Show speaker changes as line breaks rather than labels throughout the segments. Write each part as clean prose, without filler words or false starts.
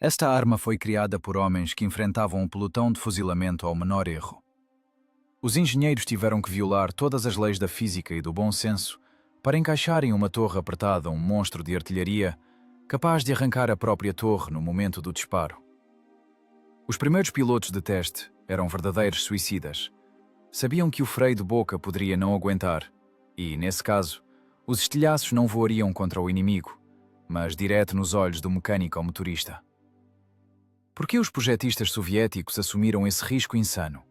Esta arma foi criada por homens que enfrentavam um pelotão de fuzilamento ao menor erro. Os engenheiros tiveram que violar todas as leis da física e do bom senso para encaixarem uma torre apertada a um monstro de artilharia capaz de arrancar a própria torre no momento do disparo. Os primeiros pilotos de teste eram verdadeiros suicidas. Sabiam que o freio de boca poderia não aguentar e, nesse caso, os estilhaços não voariam contra o inimigo, mas direto nos olhos do mecânico ou motorista. Por que os projetistas soviéticos assumiram esse risco insano?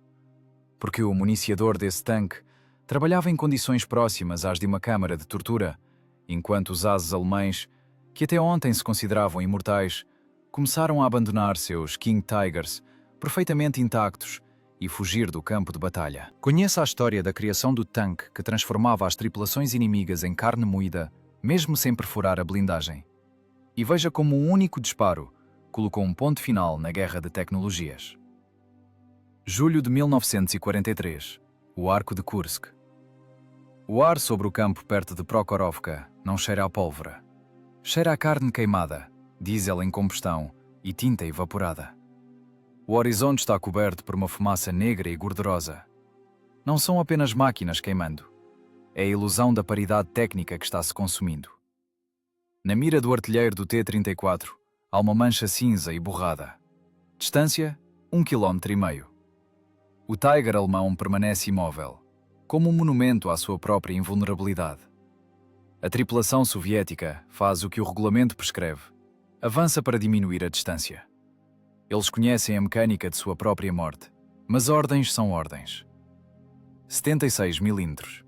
Porque o municiador desse tanque trabalhava em condições próximas às de uma câmara de tortura, enquanto os ases alemães, que até ontem se consideravam imortais, começaram a abandonar seus King Tigers perfeitamente intactos e fugir do campo de batalha. Conheça a história da criação do tanque que transformava as tripulações inimigas em carne moída, mesmo sem perfurar a blindagem. E veja como um único disparo colocou um ponto final na guerra de tecnologias. Julho de 1943. O Arco de Kursk. O ar sobre o campo perto de Prokhorovka não cheira a pólvora. Cheira a carne queimada, diesel em combustão e tinta evaporada. O horizonte está coberto por uma fumaça negra e gordurosa. Não são apenas máquinas queimando. É a ilusão da paridade técnica que está se consumindo. Na mira do artilheiro do T-34, há uma mancha cinza e borrada. Distância, 1,5 km. O Tiger alemão permanece imóvel, como um monumento à sua própria invulnerabilidade. A tripulação soviética faz o que o regulamento prescreve. Avança para diminuir a distância. Eles conhecem a mecânica de sua própria morte, mas ordens são ordens. 76 mm.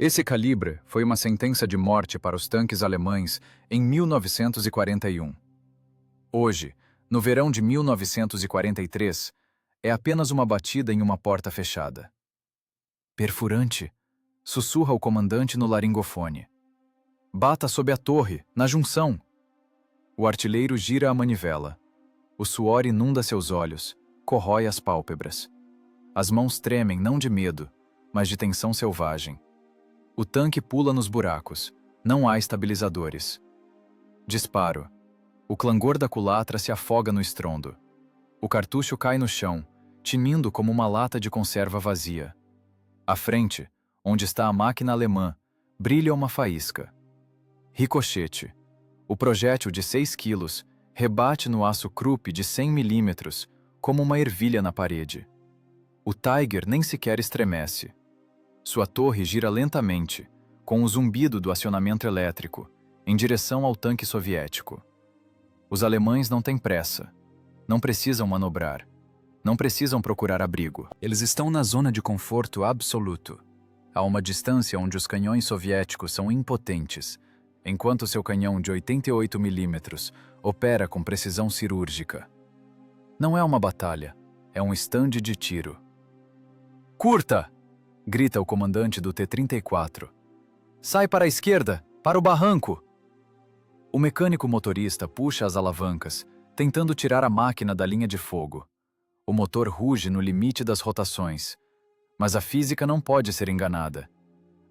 Esse calibre foi uma sentença de morte para os tanques alemães em 1941. Hoje, no verão de 1943, é apenas uma batida em uma porta fechada. Perfurante, sussurra o comandante no laringofone. Bata sob a torre, na junção. O artilheiro gira a manivela. O suor inunda seus olhos, corrói as pálpebras. As mãos tremem não de medo, mas de tensão selvagem. O tanque pula nos buracos. Não há estabilizadores. Disparo. O clangor da culatra se afoga no estrondo. O cartucho cai no chão, tinindo como uma lata de conserva vazia. À frente, onde está a máquina alemã, brilha uma faísca. Ricochete. O projétil de 6 quilos rebate no aço Krupp de 100 mm, como uma ervilha na parede. O Tiger nem sequer estremece. Sua torre gira lentamente, com o zumbido do acionamento elétrico, em direção ao tanque soviético. Os alemães não têm pressa. Não precisam manobrar. Não precisam procurar abrigo. Eles estão na zona de conforto absoluto. Há uma distância onde os canhões soviéticos são impotentes, enquanto seu canhão de 88 mm opera com precisão cirúrgica. Não é uma batalha, é um estande de tiro. Curta! Grita o comandante do T-34. Sai para a esquerda, para o barranco! O mecânico motorista puxa as alavancas, tentando tirar a máquina da linha de fogo. O motor ruge no limite das rotações. Mas a física não pode ser enganada.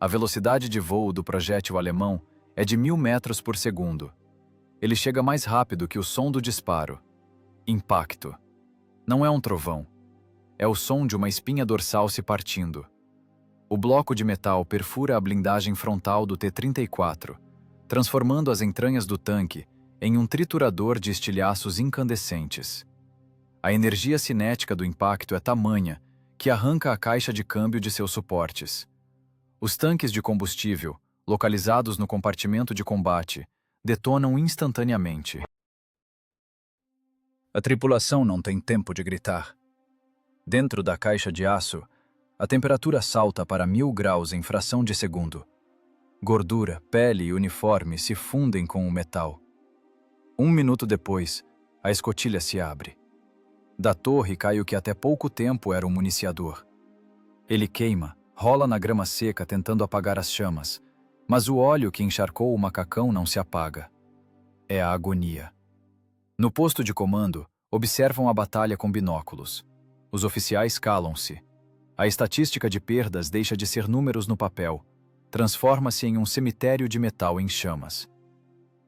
A velocidade de voo do projétil alemão é de 1000 metros por segundo. Ele chega mais rápido que o som do disparo. Impacto. Não é um trovão. É o som de uma espinha dorsal se partindo. O bloco de metal perfura a blindagem frontal do T-34, transformando as entranhas do tanque em um triturador de estilhaços incandescentes. A energia cinética do impacto é tamanha que arranca a caixa de câmbio de seus suportes. Os tanques de combustível, localizados no compartimento de combate, detonam instantaneamente. A tripulação não tem tempo de gritar. Dentro da caixa de aço, a temperatura salta para 1000 graus em fração de segundo. Gordura, pele e uniforme se fundem com o metal. 1 minuto depois, a escotilha se abre. Da torre cai o que até pouco tempo era um municiador. Ele queima, rola na grama seca tentando apagar as chamas, mas o óleo que encharcou o macacão não se apaga. É a agonia. No posto de comando, observam a batalha com binóculos. Os oficiais calam-se. A estatística de perdas deixa de ser números no papel, transforma-se em um cemitério de metal em chamas.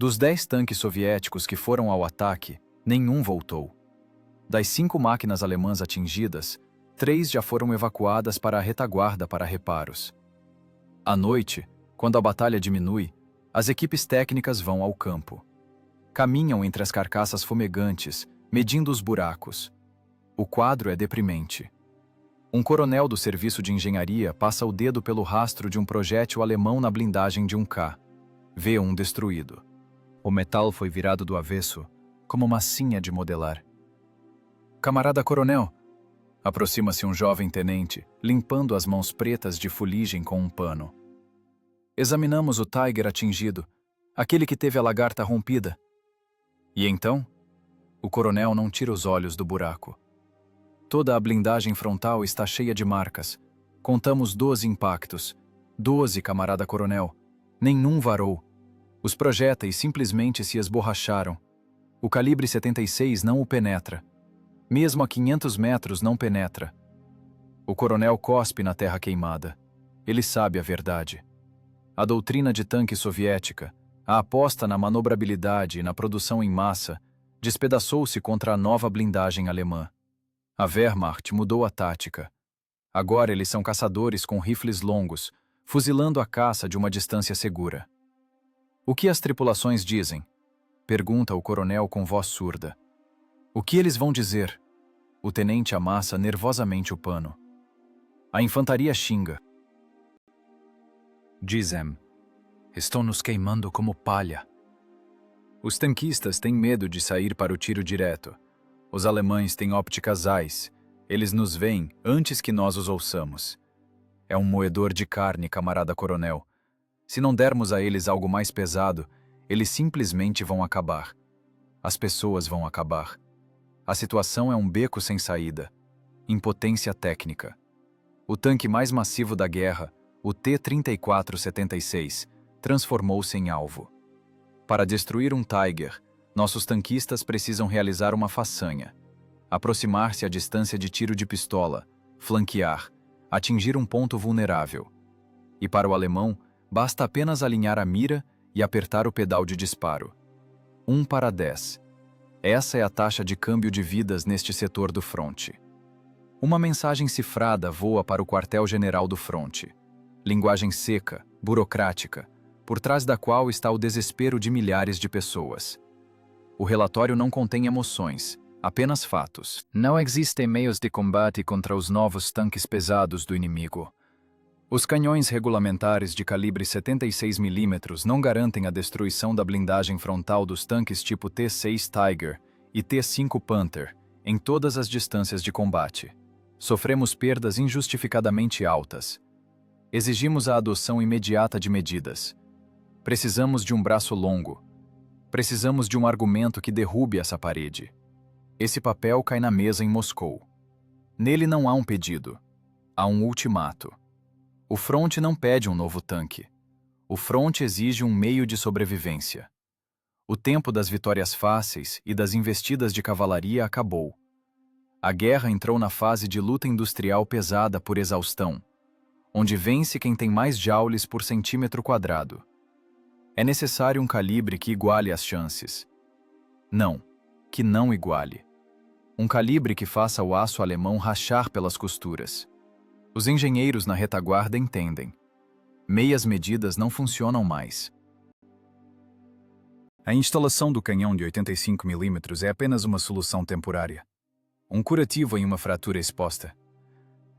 Dos 10 tanques soviéticos que foram ao ataque, nenhum voltou. Das 5 máquinas alemãs atingidas, 3 já foram evacuadas para a retaguarda para reparos. À noite, quando a batalha diminui, as equipes técnicas vão ao campo. Caminham entre as carcaças fumegantes, medindo os buracos. O quadro é deprimente. Um coronel do serviço de engenharia passa o dedo pelo rastro de um projétil alemão na blindagem de um K. Vê um destruído. O metal foi virado do avesso, como massinha de modelar. Camarada coronel, aproxima-se um jovem tenente, limpando as mãos pretas de fuligem com um pano. Examinamos o Tiger atingido, aquele que teve a lagarta rompida. E então? O coronel não tira os olhos do buraco. Toda a blindagem frontal está cheia de marcas. Contamos 12 impactos. 12, camarada coronel. Nenhum varou. Os projéteis simplesmente se esborracharam. O calibre 76 não o penetra. Mesmo a 500 metros não penetra. O coronel cospe na terra queimada. Ele sabe a verdade. A doutrina de tanque soviética, a aposta na manobrabilidade e na produção em massa, despedaçou-se contra a nova blindagem alemã. A Wehrmacht mudou a tática. Agora eles são caçadores com rifles longos, fuzilando a caça de uma distância segura. O que as tripulações dizem? Pergunta o coronel com voz surda. O que eles vão dizer? O tenente amassa nervosamente o pano. A infantaria xinga. Dizem: estão nos queimando como palha. Os tanquistas têm medo de sair para o tiro direto. Os alemães têm ópticas Zeiss. Eles nos veem antes que nós os ouçamos. É um moedor de carne, camarada coronel. Se não dermos a eles algo mais pesado, eles simplesmente vão acabar. As pessoas vão acabar. A situação é um beco sem saída. Impotência técnica. O tanque mais massivo da guerra, o T-34-76, transformou-se em alvo. Para destruir um Tiger, nossos tanquistas precisam realizar uma façanha. Aproximar-se à distância de tiro de pistola, flanquear, atingir um ponto vulnerável. E para o alemão, basta apenas alinhar a mira e apertar o pedal de disparo. 1:10. Essa é a taxa de câmbio de vidas neste setor do fronte. Uma mensagem cifrada voa para o quartel-general do fronte. Linguagem seca, burocrática, por trás da qual está o desespero de milhares de pessoas. O relatório não contém emoções, apenas fatos. Não existem meios de combate contra os novos tanques pesados do inimigo. Os canhões regulamentares de calibre 76 mm não garantem a destruição da blindagem frontal dos tanques tipo T-6 Tiger e T-5 Panther em todas as distâncias de combate. Sofremos perdas injustificadamente altas. Exigimos a adoção imediata de medidas. Precisamos de um braço longo. Precisamos de um argumento que derrube essa parede. Esse papel cai na mesa em Moscou. Nele não há um pedido. Há um ultimato. O fronte não pede um novo tanque. O fronte exige um meio de sobrevivência. O tempo das vitórias fáceis e das investidas de cavalaria acabou. A guerra entrou na fase de luta industrial pesada por exaustão, onde vence quem tem mais joules por centímetro quadrado. É necessário um calibre que iguale as chances. Não, que não iguale. Um calibre que faça o aço alemão rachar pelas costuras. Os engenheiros na retaguarda entendem. Meias medidas não funcionam mais. A instalação do canhão de 85 mm é apenas uma solução temporária. Um curativo em uma fratura exposta.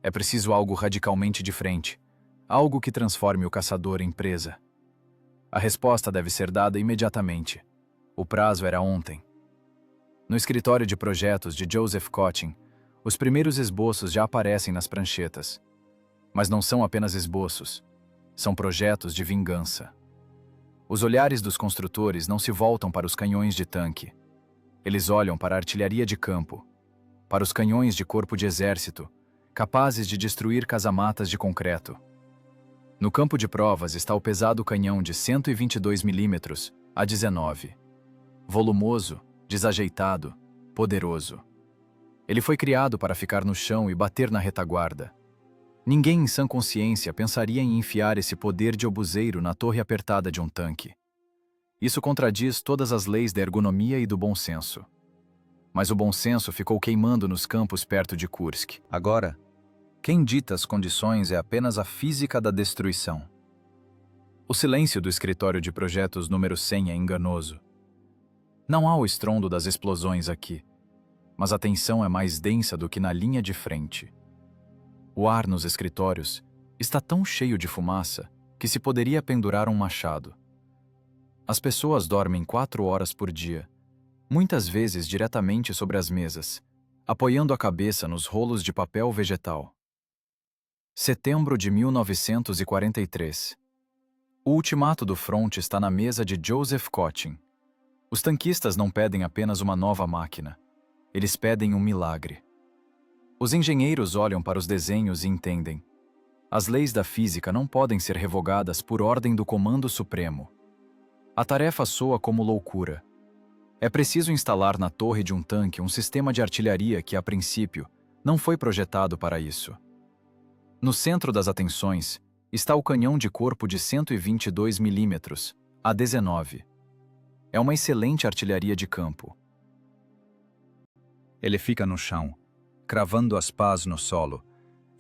É preciso algo radicalmente diferente. Algo que transforme o caçador em presa. A resposta deve ser dada imediatamente. O prazo era ontem. No escritório de projetos de Joseph Kotin, os primeiros esboços já aparecem nas pranchetas. Mas não são apenas esboços. São projetos de vingança. Os olhares dos construtores não se voltam para os canhões de tanque. Eles olham para a artilharia de campo, para os canhões de corpo de exército, capazes de destruir casamatas de concreto. No campo de provas está o pesado canhão de 122 mm a 19. Volumoso, desajeitado, poderoso. Ele foi criado para ficar no chão e bater na retaguarda. Ninguém em sã consciência pensaria em enfiar esse poder de obuseiro na torre apertada de um tanque. Isso contradiz todas as leis da ergonomia e do bom senso. Mas o bom senso ficou queimando nos campos perto de Kursk. Agora, quem dita as condições é apenas a física da destruição. O silêncio do escritório de projetos número 100 é enganoso. Não há o estrondo das explosões aqui, mas a tensão é mais densa do que na linha de frente. O ar nos escritórios está tão cheio de fumaça que se poderia pendurar um machado. As pessoas dormem 4 horas por dia, muitas vezes diretamente sobre as mesas, apoiando a cabeça nos rolos de papel vegetal. Setembro de 1943. O ultimato do fronte está na mesa de Joseph Kotin. Os tanquistas não pedem apenas uma nova máquina. Eles pedem um milagre. Os engenheiros olham para os desenhos e entendem. As leis da física não podem ser revogadas por ordem do Comando Supremo. A tarefa soa como loucura. É preciso instalar na torre de um tanque um sistema de artilharia que, a princípio, não foi projetado para isso. No centro das atenções está o canhão de corpo de 122 mm, a 19. É uma excelente artilharia de campo. Ele fica no chão, cravando as pás no solo,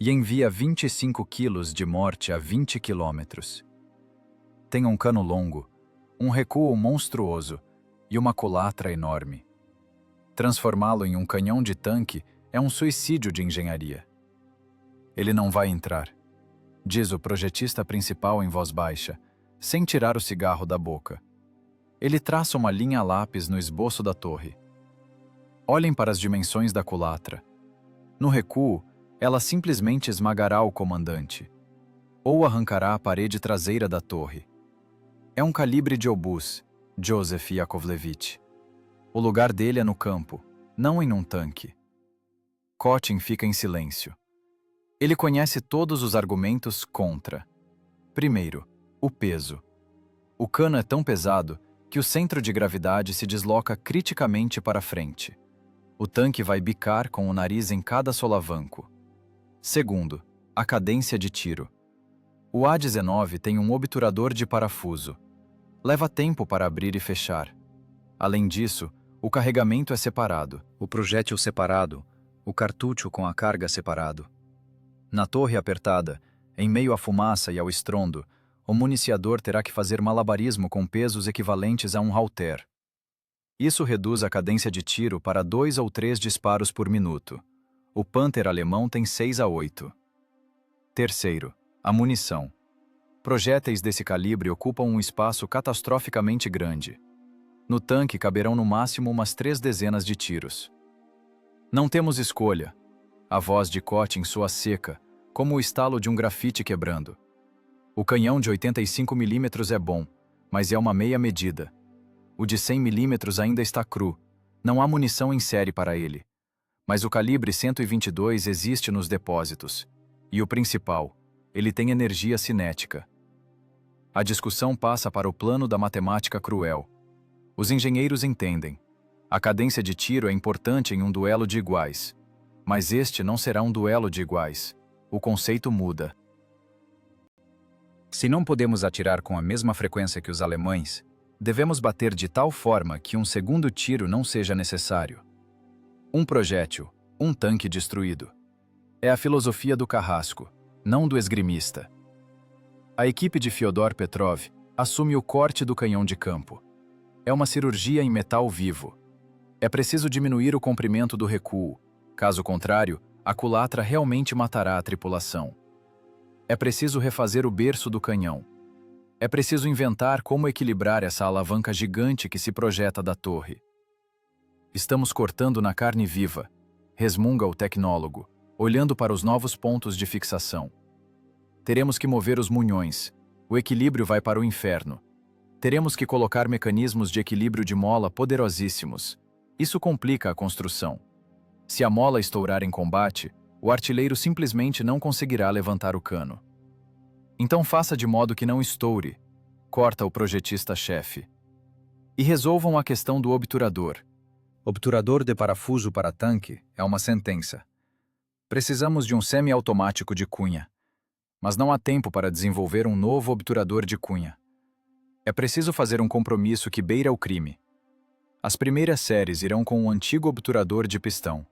e envia 25 quilos de morte a 20 quilômetros. Tem um cano longo, um recuo monstruoso e uma culatra enorme. Transformá-lo em um canhão de tanque é um suicídio de engenharia. Ele não vai entrar, diz o projetista principal em voz baixa, sem tirar o cigarro da boca. Ele traça uma linha a lápis no esboço da torre. Olhem para as dimensões da culatra. No recuo, ela simplesmente esmagará o comandante, ou arrancará a parede traseira da torre. É um calibre de obus, Joseph Yakovlevich. O lugar dele é no campo, não em um tanque. Kotin fica em silêncio. Ele conhece todos os argumentos contra. Primeiro, o peso. O cano é tão pesado que o centro de gravidade se desloca criticamente para frente. O tanque vai bicar com o nariz em cada solavanco. Segundo, a cadência de tiro. O A-19 tem um obturador de parafuso. Leva tempo para abrir e fechar. Além disso, o carregamento é separado. O projétil separado, o cartucho com a carga separado. Na torre apertada, em meio à fumaça e ao estrondo, o municiador terá que fazer malabarismo com pesos equivalentes a um halter. Isso reduz a cadência de tiro para 2 ou 3 disparos por minuto. O Panther alemão tem 6 a 8. Terceiro, a munição. Projéteis desse calibre ocupam um espaço catastroficamente grande. No tanque caberão no máximo umas 3 dezenas de tiros. Não temos escolha. A voz de Kotin soa seca, como o estalo de um grafite quebrando. O canhão de 85 mm é bom, mas é uma meia medida. O de 100 mm ainda está cru. Não há munição em série para ele. Mas o calibre 122 existe nos depósitos. E o principal, ele tem energia cinética. A discussão passa para o plano da matemática cruel. Os engenheiros entendem. A cadência de tiro é importante em um duelo de iguais. Mas este não será um duelo de iguais. O conceito muda. Se não podemos atirar com a mesma frequência que os alemães, devemos bater de tal forma que um segundo tiro não seja necessário. Um projétil, um tanque destruído. É a filosofia do carrasco, não do esgrimista. A equipe de Fyodor Petrov assume o corte do canhão de campo. É uma cirurgia em metal vivo. É preciso diminuir o comprimento do recuo. Caso contrário, a culatra realmente matará a tripulação. É preciso refazer o berço do canhão. É preciso inventar como equilibrar essa alavanca gigante que se projeta da torre. Estamos cortando na carne viva, resmunga o tecnólogo, olhando para os novos pontos de fixação. Teremos que mover os munhões. O equilíbrio vai para o inferno. Teremos que colocar mecanismos de equilíbrio de mola poderosíssimos. Isso complica a construção. Se a mola estourar em combate, o artilheiro simplesmente não conseguirá levantar o cano. Então faça de modo que não estoure, corta o projetista-chefe. E resolvam a questão do obturador. Obturador de parafuso para tanque é uma sentença. Precisamos de um semiautomático de cunha. Mas não há tempo para desenvolver um novo obturador de cunha. É preciso fazer um compromisso que beira o crime. As primeiras séries irão com um antigo obturador de pistão.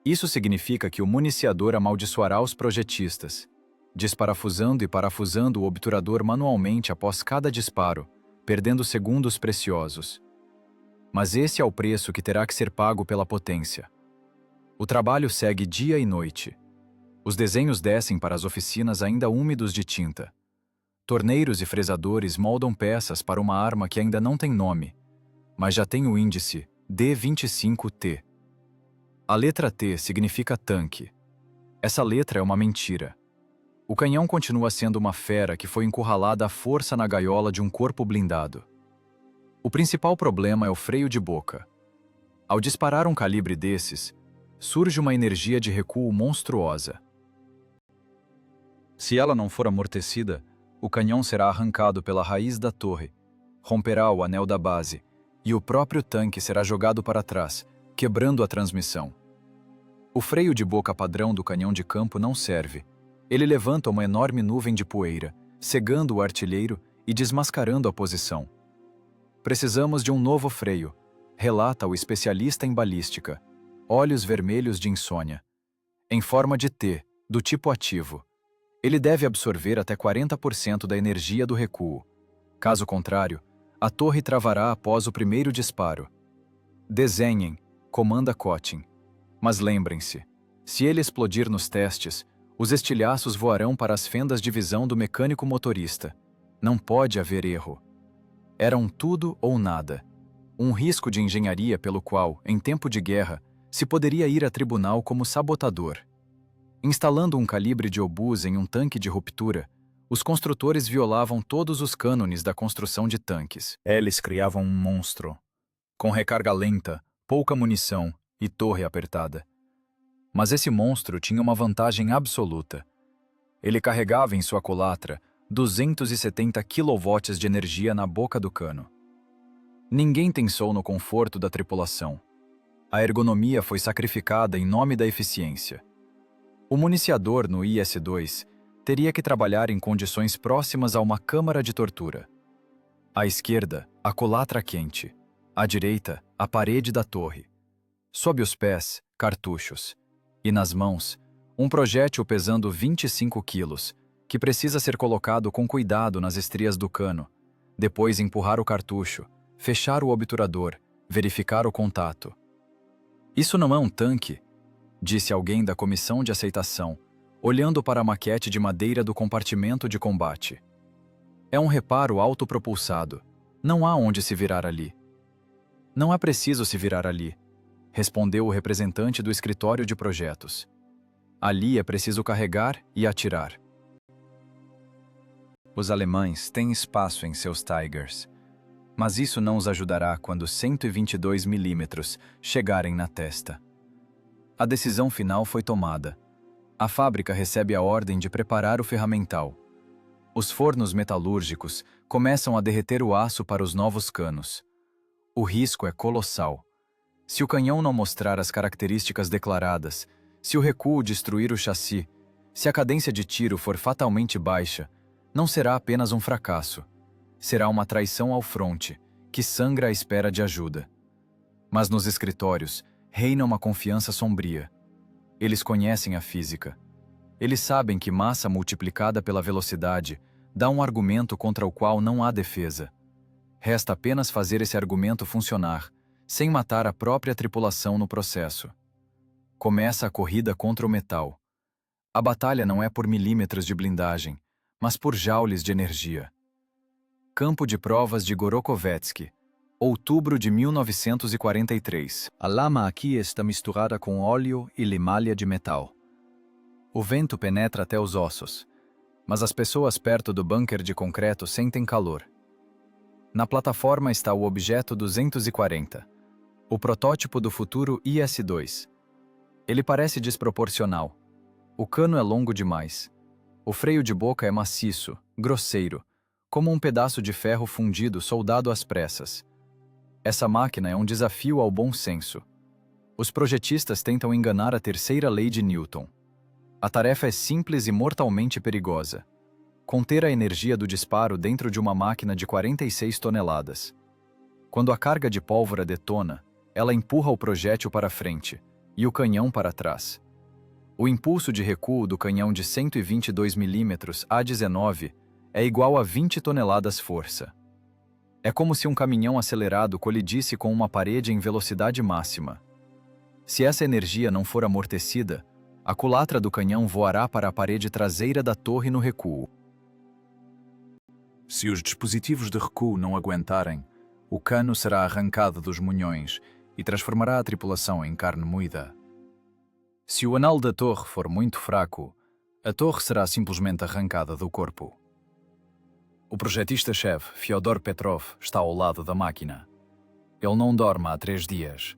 Isso significa que o municiador amaldiçoará os projetistas, desparafusando e parafusando o obturador manualmente após cada disparo, perdendo segundos preciosos. Mas esse é o preço que terá que ser pago pela potência. O trabalho segue dia e noite. Os desenhos descem para as oficinas ainda úmidos de tinta. Torneiros e fresadores moldam peças para uma arma que ainda não tem nome, mas já tem o índice D25T. A letra T significa tanque. Essa letra é uma mentira. O canhão continua sendo uma fera que foi encurralada à força na gaiola de um corpo blindado. O principal problema é o freio de boca. Ao disparar um calibre desses, surge uma energia de recuo monstruosa. Se ela não for amortecida, o canhão será arrancado pela raiz da torre, romperá o anel da base, e o próprio tanque será jogado para trás, quebrando a transmissão. O freio de boca padrão do canhão de campo não serve. Ele levanta uma enorme nuvem de poeira, cegando o artilheiro e desmascarando a posição. Precisamos de um novo freio, relata o especialista em balística. Olhos vermelhos de insônia. Em forma de T, do tipo ativo. Ele deve absorver até 40% da energia do recuo. Caso contrário, a torre travará após o primeiro disparo. Desenhem, comanda Cotting. Mas lembrem-se, se ele explodir nos testes, os estilhaços voarão para as fendas de visão do mecânico motorista. Não pode haver erro. Era um tudo ou nada. Um risco de engenharia pelo qual, em tempo de guerra, se poderia ir a tribunal como sabotador. Instalando um calibre de obus em um tanque de ruptura, os construtores violavam todos os cânones da construção de tanques. Eles criavam um monstro, com recarga lenta, pouca munição e torre apertada. Mas esse monstro tinha uma vantagem absoluta. Ele carregava em sua culatra 270 kW de energia na boca do cano. Ninguém pensou no conforto da tripulação. A ergonomia foi sacrificada em nome da eficiência. O municiador no IS-2 teria que trabalhar em condições próximas a uma câmara de tortura. À esquerda, a culatra quente. À direita, a parede da torre. Sob os pés, cartuchos. E nas mãos, um projétil pesando 25 quilos, que precisa ser colocado com cuidado nas estrias do cano, depois empurrar o cartucho, fechar o obturador, verificar o contato. Isso não é um tanque, disse alguém da comissão de aceitação, olhando para a maquete de madeira do compartimento de combate. É um reparo autopropulsado. Não há onde se virar ali. Não é preciso se virar ali, respondeu o representante do escritório de projetos. Ali é preciso carregar e atirar. Os alemães têm espaço em seus Tigers, mas isso não os ajudará quando 122 milímetros chegarem na testa. A decisão final foi tomada. A fábrica recebe a ordem de preparar o ferramental. Os fornos metalúrgicos começam a derreter o aço para os novos canos. O risco é colossal. Se o canhão não mostrar as características declaradas, se o recuo destruir o chassi, se a cadência de tiro for fatalmente baixa, não será apenas um fracasso. Será uma traição ao fronte, que sangra à espera de ajuda. Mas nos escritórios, reina uma confiança sombria. Eles conhecem a física. Eles sabem que massa multiplicada pela velocidade dá um argumento contra o qual não há defesa. Resta apenas fazer esse argumento funcionar, sem matar a própria tripulação no processo. Começa a corrida contra o metal. A batalha não é por milímetros de blindagem, mas por joules de energia. Campo de provas de Gorokovetsky, outubro de 1943. A lama aqui está misturada com óleo e limalha de metal. O vento penetra até os ossos, mas as pessoas perto do bunker de concreto sentem calor. Na plataforma está o objeto 240, o protótipo do futuro IS-2. Ele parece desproporcional. O cano é longo demais. O freio de boca é maciço, grosseiro, como um pedaço de ferro fundido soldado às pressas. Essa máquina é um desafio ao bom senso. Os projetistas tentam enganar a terceira lei de Newton. A tarefa é simples e mortalmente perigosa. conter a energia do disparo dentro de uma máquina de 46 toneladas. Quando a carga de pólvora detona, ela empurra o projétil para frente e o canhão para trás. O impulso de recuo do canhão de 122 mm A19 é igual a 20 toneladas força. É como se um caminhão acelerado colidisse com uma parede em velocidade máxima. Se essa energia não for amortecida, a culatra do canhão voará para a parede traseira da torre no recuo. Se os dispositivos de recuo não aguentarem, o cano será arrancado dos munhões e transformará a tripulação em carne moída. Se o anel da torre for muito fraco, a torre será simplesmente arrancada do corpo. O projetista-chefe, Fyodor Petrov, está ao lado da máquina. Ele não dorme há 3 dias.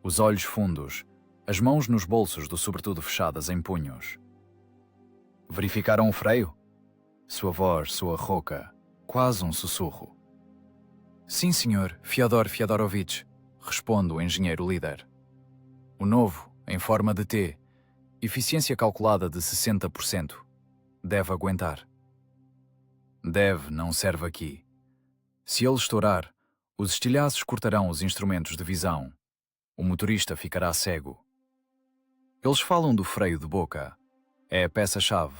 Os olhos fundos, as mãos nos bolsos do sobretudo fechadas em punhos. Verificaram o freio? Sua voz soa rouca, quase um sussurro. Sim, senhor, Fyodor Fyodorovich, responde o engenheiro líder. O novo, em forma de T, eficiência calculada de 60%. Deve aguentar. Deve não serve aqui. Se ele estourar, os estilhaços cortarão os instrumentos de visão. O motorista ficará cego. Eles falam do freio de boca. É a peça-chave.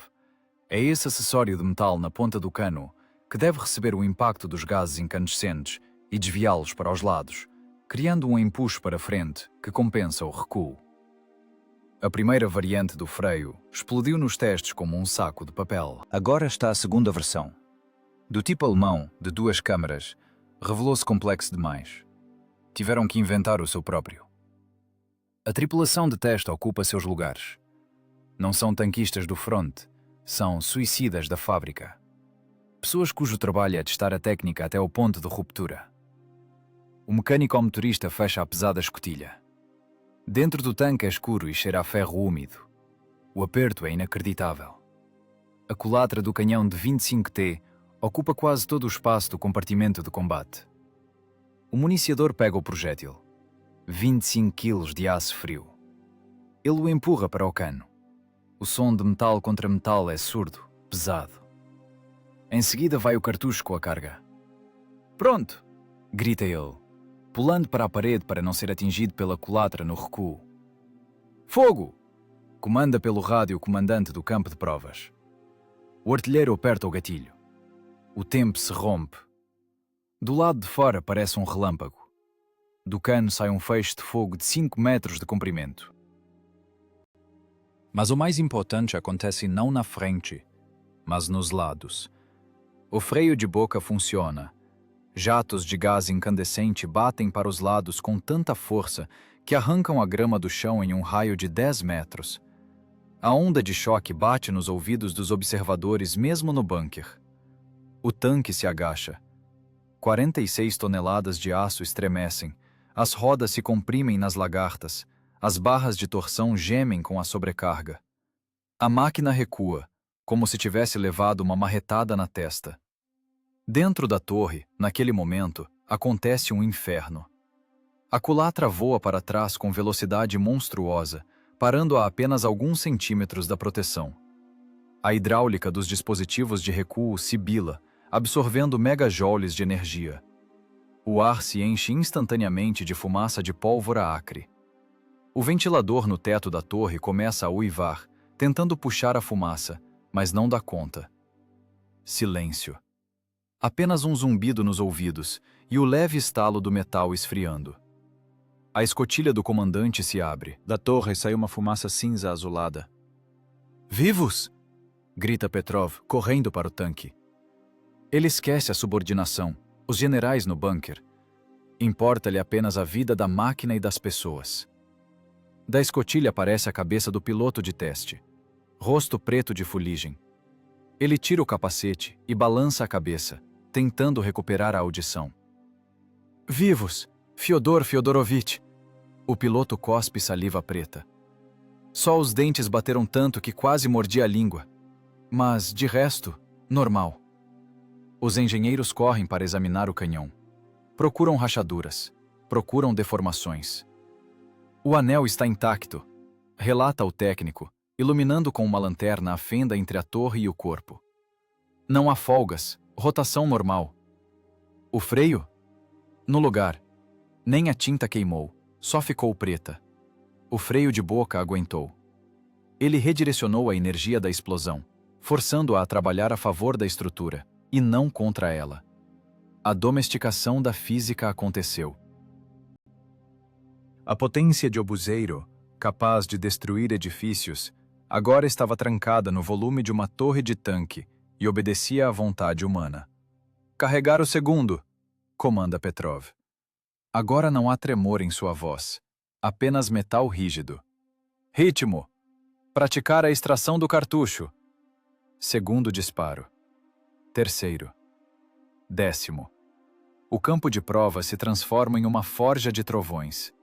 É esse acessório de metal na ponta do cano que deve receber o impacto dos gases incandescentes e desviá-los para os lados, criando um empuxo para frente que compensa o recuo. A primeira variante do freio explodiu nos testes como um saco de papel. Agora está a segunda versão. Do tipo alemão, de 2 câmaras, revelou-se complexo demais. Tiveram que inventar o seu próprio. A tripulação de teste ocupa seus lugares. Não são tanquistas do fronte, são suicidas da fábrica. Pessoas cujo trabalho é testar a técnica até o ponto de ruptura. O mecânico ou motorista fecha a pesada escotilha. Dentro do tanque é escuro e cheira a ferro úmido. O aperto é inacreditável. A culatra do canhão de 25T ocupa quase todo o espaço do compartimento de combate. O municiador pega o projétil. 25 kg de aço frio. Ele o empurra para o cano. O som de metal contra metal é surdo, pesado. Em seguida vai o cartucho com a carga. Pronto! Grita ele, pulando para a parede para não ser atingido pela culatra no recuo. Fogo! Comanda pelo rádio o comandante do campo de provas. O artilheiro aperta o gatilho. O tempo se rompe. Do lado de fora parece um relâmpago. Do cano sai um feixe de fogo de 5 metros de comprimento. Mas o mais importante acontece não na frente, mas nos lados. O freio de boca funciona. Jatos de gás incandescente batem para os lados com tanta força que arrancam a grama do chão em um raio de 10 metros. A onda de choque bate nos ouvidos dos observadores mesmo no bunker. O tanque se agacha. 46 toneladas de aço estremecem, as rodas se comprimem nas lagartas, as barras de torção gemem com a sobrecarga. A máquina recua, como se tivesse levado uma marretada na testa. Dentro da torre, naquele momento, acontece um inferno. A culatra voa para trás com velocidade monstruosa, parando a apenas alguns centímetros da proteção. A hidráulica dos dispositivos de recuo sibila, absorvendo megajoules de energia. O ar se enche instantaneamente de fumaça de pólvora acre. O ventilador no teto da torre começa a uivar, tentando puxar a fumaça, mas não dá conta. Silêncio. Apenas um zumbido nos ouvidos e o leve estalo do metal esfriando. A escotilha do comandante se abre. Da torre sai uma fumaça cinza azulada. "Vivos!" grita Petrov, correndo para o tanque. Ele esquece a subordinação, os generais no bunker. Importa-lhe apenas a vida da máquina e das pessoas. Da escotilha aparece a cabeça do piloto de teste. Rosto preto de fuligem. Ele tira o capacete e balança a cabeça, tentando recuperar a audição. "Vivos! Fyodor Fyodorovich!" O piloto cospe saliva preta. Só os dentes bateram tanto que quase mordi a língua. Mas, de resto, normal. Os engenheiros correm para examinar o canhão. Procuram rachaduras. Procuram deformações. O anel está intacto, relata o técnico, iluminando com uma lanterna a fenda entre a torre e o corpo. Não há folgas, rotação normal. O freio? No lugar. Nem a tinta queimou, só ficou preta. O freio de boca aguentou. Ele redirecionou a energia da explosão, forçando-a a trabalhar a favor da estrutura, e não contra ela. A domesticação da física aconteceu. A potência de obuseiro, capaz de destruir edifícios, agora estava trancada no volume de uma torre de tanque e obedecia à vontade humana. Carregar o segundo, comanda Petrov. Agora não há tremor em sua voz, apenas metal rígido. Ritmo! Praticar a extração do cartucho. Segundo disparo. Terceiro. 10º. O campo de prova se transforma em uma forja de trovões.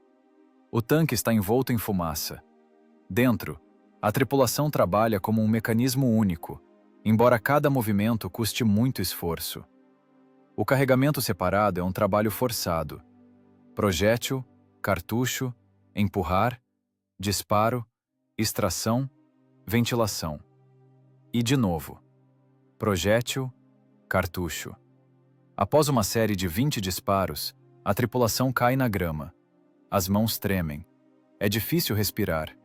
O tanque está envolto em fumaça. Dentro, a tripulação trabalha como um mecanismo único, embora cada movimento custe muito esforço. O carregamento separado é um trabalho forçado. Projétil, cartucho, empurrar, disparo, extração, ventilação. E de novo. Projétil, cartucho. Após uma série de 20 disparos, a tripulação cai na grama. As mãos tremem. É difícil respirar.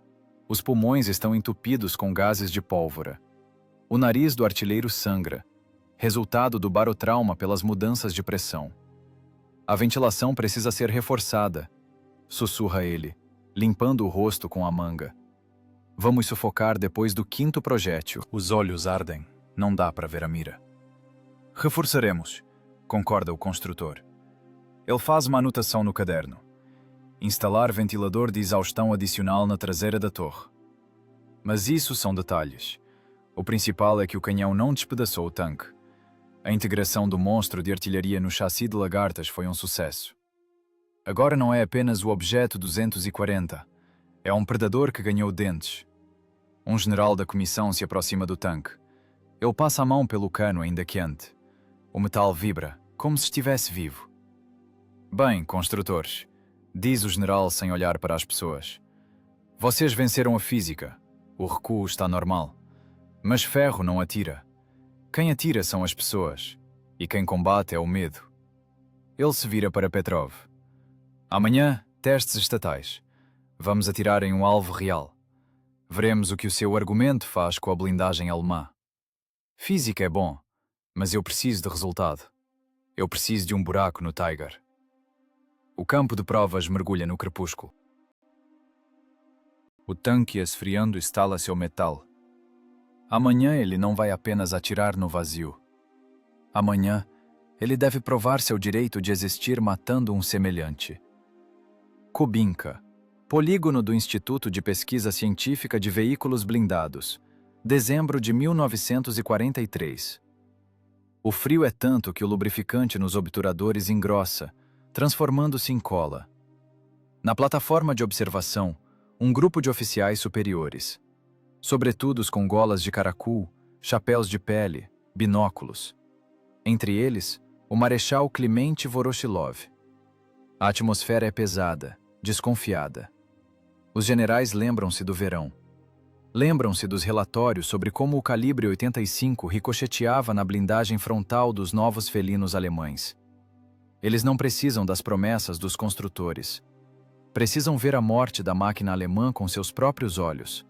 Os pulmões estão entupidos com gases de pólvora. O nariz do artilheiro sangra, resultado do barotrauma pelas mudanças de pressão. A ventilação precisa ser reforçada, sussurra ele, limpando o rosto com a manga. Vamos sufocar depois do 5º projétil. Os olhos ardem, não dá para ver a mira. Reforçaremos, concorda o construtor. Ele faz uma anotação no caderno. Instalar ventilador de exaustão adicional na traseira da torre. Mas isso são detalhes. O principal é que o canhão não despedaçou o tanque. A integração do monstro de artilharia no chassi de lagartas foi um sucesso. Agora não é apenas o objeto 240. É um predador que ganhou dentes. Um general da comissão se aproxima do tanque. Ele passa a mão pelo cano ainda quente. O metal vibra, como se estivesse vivo. Bem, construtores, diz o general sem olhar para as pessoas. Vocês venceram a física. O recuo está normal. Mas ferro não atira. Quem atira são as pessoas. E quem combate é o medo. Ele se vira para Petrov. Amanhã, testes estatais. Vamos atirar em um alvo real. Veremos o que o seu argumento faz com a blindagem alemã. Física é bom, mas eu preciso de resultado. Eu preciso de um buraco no Tiger. O campo de provas mergulha no crepúsculo. O tanque esfriando estala seu metal. Amanhã ele não vai apenas atirar no vazio. Amanhã, ele deve provar seu direito de existir matando um semelhante. Kubinka, polígono do Instituto de Pesquisa Científica de Veículos Blindados, dezembro de 1943. O frio é tanto que o lubrificante nos obturadores engrossa, transformando-se em cola. Na plataforma de observação, um grupo de oficiais superiores, sobretudos com golas de caracul, chapéus de pele, binóculos. Entre eles, o marechal Clemente Voroshilov. A atmosfera é pesada, desconfiada. Os generais lembram-se do verão. Lembram-se dos relatórios sobre como o calibre 85 ricocheteava na blindagem frontal dos novos felinos alemães. Eles não precisam das promessas dos construtores. Precisam ver a morte da máquina alemã com seus próprios olhos.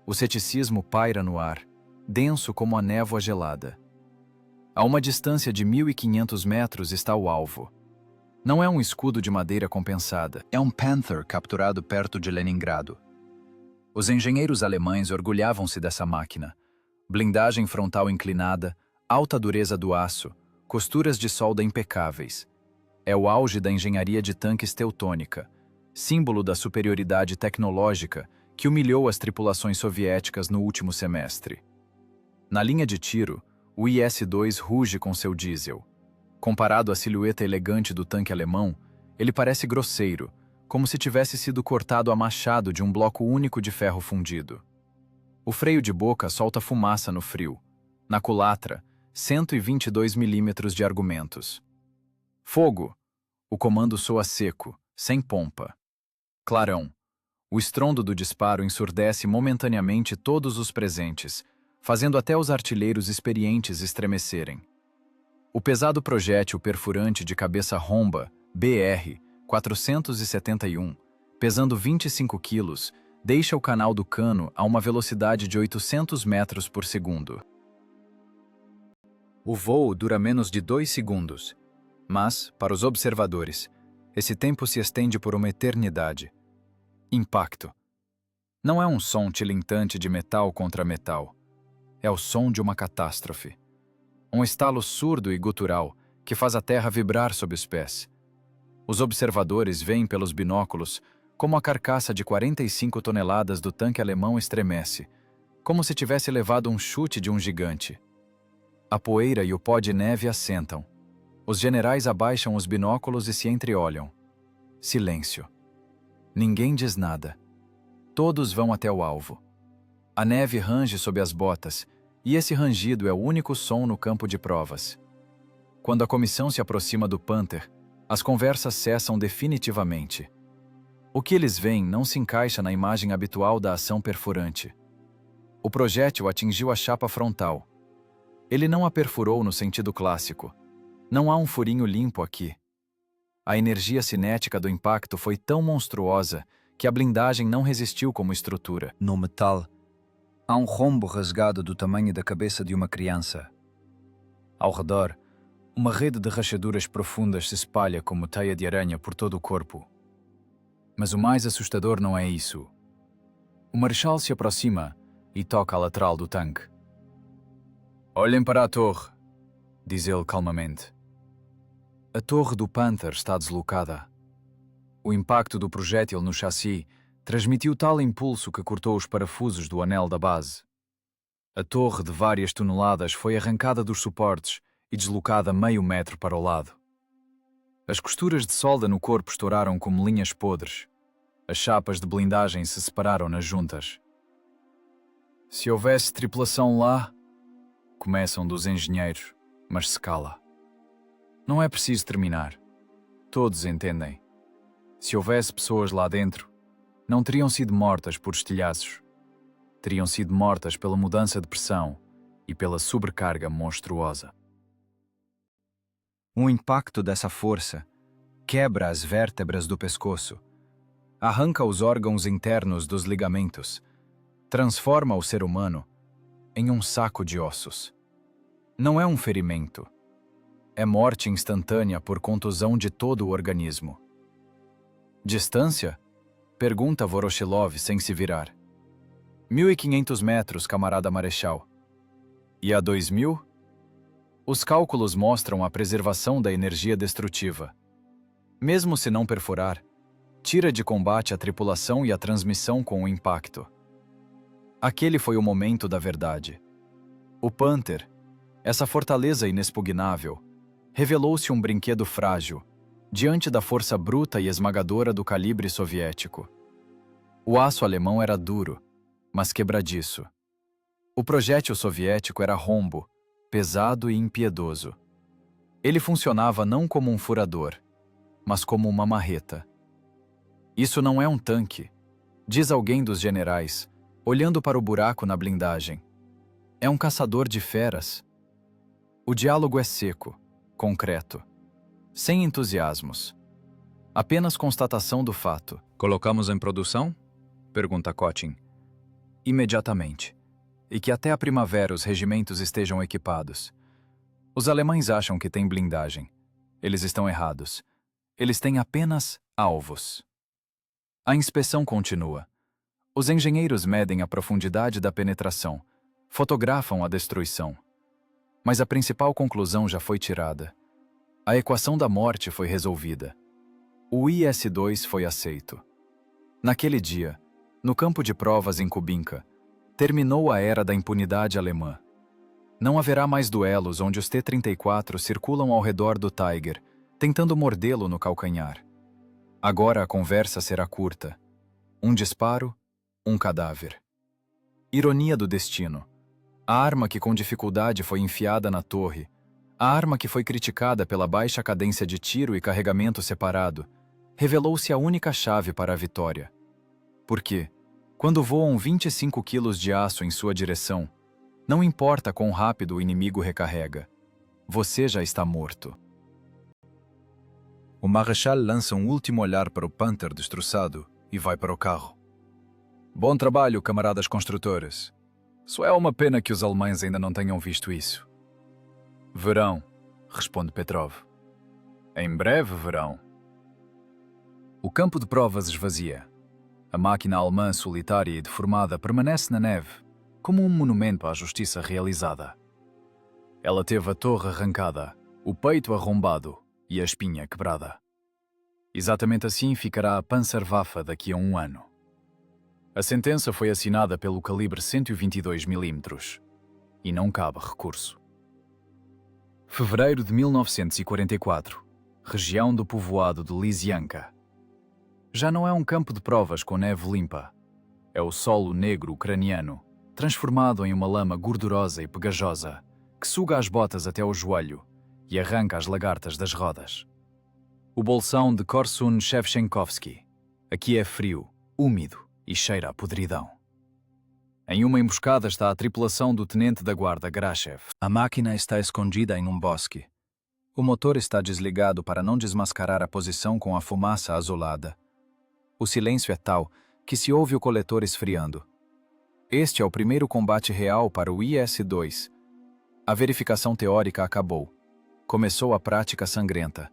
O ceticismo paira no ar, denso como a névoa gelada. A uma distância de 1.500 metros está o alvo. Não é um escudo de madeira compensada, é um Panther capturado perto de Leningrado. Os engenheiros alemães orgulhavam-se dessa máquina. Blindagem frontal inclinada, alta dureza do aço, costuras de solda impecáveis. É o auge da engenharia de tanques teutônica, símbolo da superioridade tecnológica que humilhou as tripulações soviéticas no último semestre. Na linha de tiro, o IS-2 ruge com seu diesel. Comparado à silhueta elegante do tanque alemão, ele parece grosseiro, como se tivesse sido cortado a machado de um bloco único de ferro fundido. O freio de boca solta fumaça no frio. Na culatra, 122 milímetros de argumentos. Fogo! O comando soa seco, sem pompa. Clarão. O estrondo do disparo ensurdece momentaneamente todos os presentes, fazendo até os artilheiros experientes estremecerem. O pesado projétil perfurante de cabeça romba, BR-471, pesando 25 quilos, deixa o canal do cano a uma velocidade de 800 metros por segundo. O voo dura menos de 2 segundos, mas, para os observadores, esse tempo se estende por uma eternidade. Impacto. Não é um som tilintante de metal contra metal. É o som de uma catástrofe. Um estalo surdo e gutural que faz a terra vibrar sob os pés. Os observadores veem pelos binóculos como a carcaça de 45 toneladas do tanque alemão estremece, como se tivesse levado um chute de um gigante. A poeira e o pó de neve assentam. Os generais abaixam os binóculos e se entreolham. Silêncio. Ninguém diz nada. Todos vão até o alvo. A neve range sob as botas, e esse rangido é o único som no campo de provas. Quando a comissão se aproxima do Panther, as conversas cessam definitivamente. O que eles veem não se encaixa na imagem habitual da ação perfurante. O projétil atingiu a chapa frontal. Ele não a perfurou no sentido clássico. Não há um furinho limpo aqui. A energia cinética do impacto foi tão monstruosa que a blindagem não resistiu como estrutura.
No metal, há um rombo rasgado do tamanho da cabeça de uma criança.
Ao redor, uma rede de rachaduras profundas se espalha como teia de aranha por todo o corpo. Mas o mais assustador não é isso. O marechal se aproxima e toca a lateral do tanque. Olhem para a torre, diz ele calmamente. A torre do Panther está deslocada. O impacto do projétil no chassi transmitiu tal impulso que cortou os parafusos do anel da base. A torre de várias toneladas foi arrancada dos suportes e deslocada meio metro para o lado. As costuras de solda no corpo estouraram como linhas podres. As chapas de blindagem se separaram nas juntas. Se houvesse tripulação lá, começam dos engenheiros, mas se cala. Não é preciso terminar. Todos entendem. Se houvesse pessoas lá dentro, não teriam sido mortas por estilhaços. Teriam sido mortas pela mudança de pressão e pela sobrecarga monstruosa.
O impacto dessa força quebra as vértebras do pescoço,
Arranca os órgãos internos dos ligamentos, transforma o ser humano em um saco de ossos. Não é um ferimento. É morte instantânea por contusão de todo o organismo. Distância? Pergunta Voroshilov sem se virar. 1.500 metros, camarada marechal. E a 2.000? Os cálculos mostram a preservação da energia destrutiva. Mesmo se não perfurar, tira de combate a tripulação e a transmissão com o impacto. Aquele foi o momento da verdade. O Panther, essa fortaleza inexpugnável, revelou-se um brinquedo frágil, diante da força bruta e esmagadora do calibre soviético. O aço alemão era duro, mas quebradiço. O projétil soviético era rombo, pesado e impiedoso. Ele funcionava não como um furador, mas como uma marreta. Isso não é um tanque, diz alguém dos generais, olhando para o buraco na blindagem. É um caçador de feras. O diálogo é seco, concreto, sem entusiasmos. Apenas constatação do fato.
Colocamos em produção? Pergunta Kotin.
Imediatamente. E que até a primavera os regimentos estejam equipados. Os alemães acham que têm blindagem. Eles estão errados. Eles têm apenas alvos. A inspeção continua. Os engenheiros medem a profundidade da penetração, fotografam a destruição. Mas a principal conclusão já foi tirada. A equação da morte foi resolvida. O IS-2 foi aceito. Naquele dia, no campo de provas em Kubinka, terminou a era da impunidade alemã. Não haverá mais duelos onde os T-34 circulam ao redor do Tiger, tentando mordê-lo no calcanhar. Agora a conversa será curta. Um disparo, um cadáver. Ironia do destino. A arma que com dificuldade foi enfiada na torre, a arma que foi criticada pela baixa cadência de tiro e carregamento separado, revelou-se a única chave para a vitória. Porque, quando voam 25 quilos de aço em sua direção, Não importa quão rápido o inimigo recarrega. Você já está morto.
O Marechal lança um último olhar para o Panther destroçado e vai para o carro.
Bom trabalho, camaradas construtores. Só é uma pena que os alemães ainda não tenham visto isso. Verão, responde Petrov. Em breve verão. O campo de provas esvazia. A máquina alemã solitária e deformada permanece na neve, como um monumento à justiça realizada. Ela teve a torre arrancada, o peito arrombado e a espinha quebrada. Exatamente assim ficará a Panzerwaffe daqui a um ano. A sentença foi assinada pelo calibre 122 mm e não cabe recurso. Fevereiro de 1944, região do povoado de Lisianka. Já não é um campo de provas com neve limpa. É o solo negro ucraniano, transformado em uma lama gordurosa e pegajosa, que suga as botas até ao joelho e arranca as lagartas das rodas. O bolsão de Korsun-Shevchenkovsky. Aqui é frio, úmido e cheira a podridão. Em uma emboscada está a tripulação do tenente da guarda Grashev.
A máquina está escondida em um bosque. O motor está desligado para não desmascarar a posição com a fumaça azulada. O silêncio é tal que se ouve o coletor esfriando. Este é o primeiro combate real para o IS-2. A verificação teórica acabou. Começou a prática sangrenta.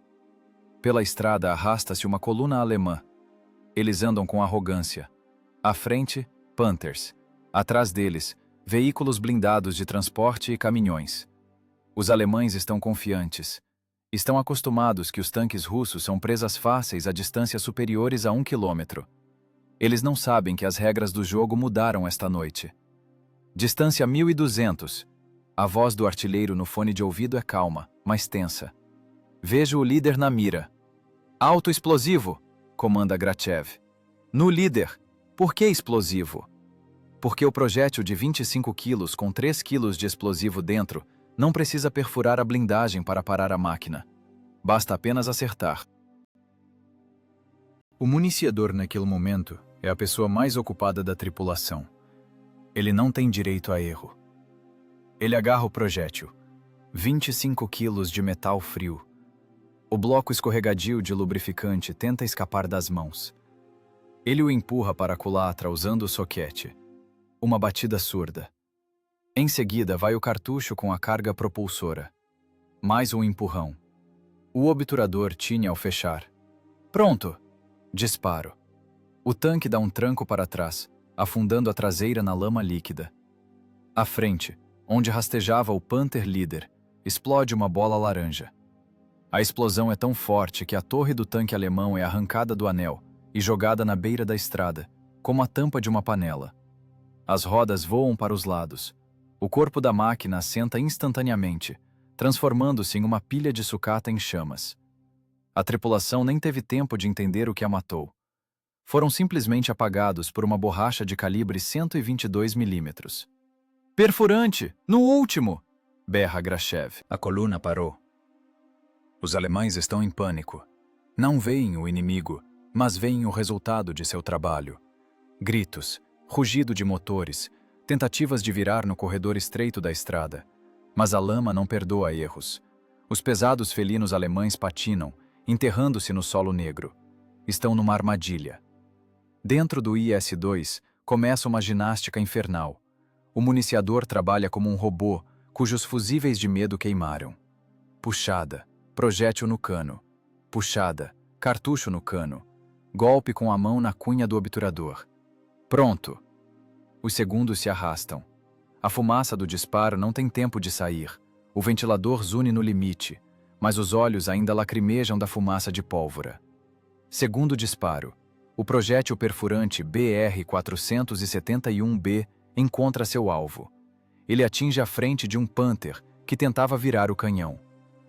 Pela estrada arrasta-se uma coluna alemã. Eles andam com arrogância. À frente, Panthers. Atrás deles, veículos blindados de transporte e caminhões. Os alemães estão confiantes. Estão acostumados que os tanques russos são presas fáceis a distâncias superiores a 1 quilômetro. Eles não sabem que as regras do jogo mudaram esta noite. Distância 1200. A voz do artilheiro no fone de ouvido é calma, mas tensa. Vejo o líder na mira. Alto explosivo, comanda Grachev. No líder. Por que explosivo? Porque o projétil de 25 quilos com 3 quilos de explosivo dentro não precisa perfurar a blindagem para parar a máquina. Basta apenas acertar. O municiador naquele momento é a pessoa mais ocupada da tripulação. Ele não tem direito a erro. Ele agarra o projétil. 25 quilos de metal frio. O bloco escorregadio de lubrificante tenta escapar das mãos. Ele o empurra para a culatra usando o soquete. Uma batida surda. Em seguida vai o cartucho com a carga propulsora. Mais um empurrão. O obturador tinha ao fechar. Pronto! Disparo. O tanque dá um tranco para trás, afundando a traseira na lama líquida. À frente, onde rastejava o Panther líder, explode uma bola laranja. A explosão é tão forte que a torre do tanque alemão é arrancada do anel e jogada na beira da estrada, como a tampa de uma panela. As rodas voam para os lados. O corpo da máquina assenta instantaneamente, transformando-se em uma pilha de sucata em chamas. A tripulação nem teve tempo de entender o que a matou. Foram simplesmente apagados por uma borracha de calibre 122 mm. Perfurante! No último! Berra Grachev. A coluna parou. Os alemães estão em pânico. Não veem o inimigo, mas veem o resultado de seu trabalho. Gritos, rugido de motores, tentativas de virar no corredor estreito da estrada. Mas a lama não perdoa erros. Os pesados felinos alemães patinam, enterrando-se no solo negro. Estão numa armadilha. Dentro do IS-2, começa uma ginástica infernal. O municiador trabalha como um robô, cujos fusíveis de medo queimaram. Puxada, projétil no cano. Puxada, cartucho no cano. Golpe com a mão na cunha do obturador. Pronto! Os segundos se arrastam. A fumaça do disparo não tem tempo de sair. O ventilador zune no limite, mas os olhos ainda lacrimejam da fumaça de pólvora. Segundo disparo. O projétil perfurante BR-471B encontra seu alvo. Ele atinge a frente de um Panther que tentava virar o canhão.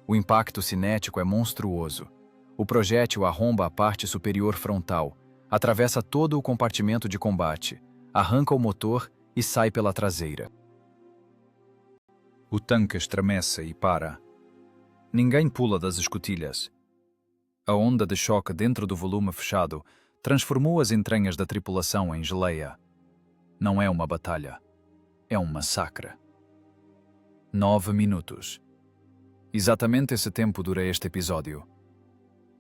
O impacto cinético é monstruoso. O projétil arromba a parte superior frontal, atravessa todo o compartimento de combate, arranca o motor e sai pela traseira. O tanque estremece e para. Ninguém pula das escotilhas. A onda de choque dentro do volume fechado transformou as entranhas da tripulação em geleia. Não é uma batalha. É um massacre.
9 minutos. Exatamente esse tempo dura este episódio.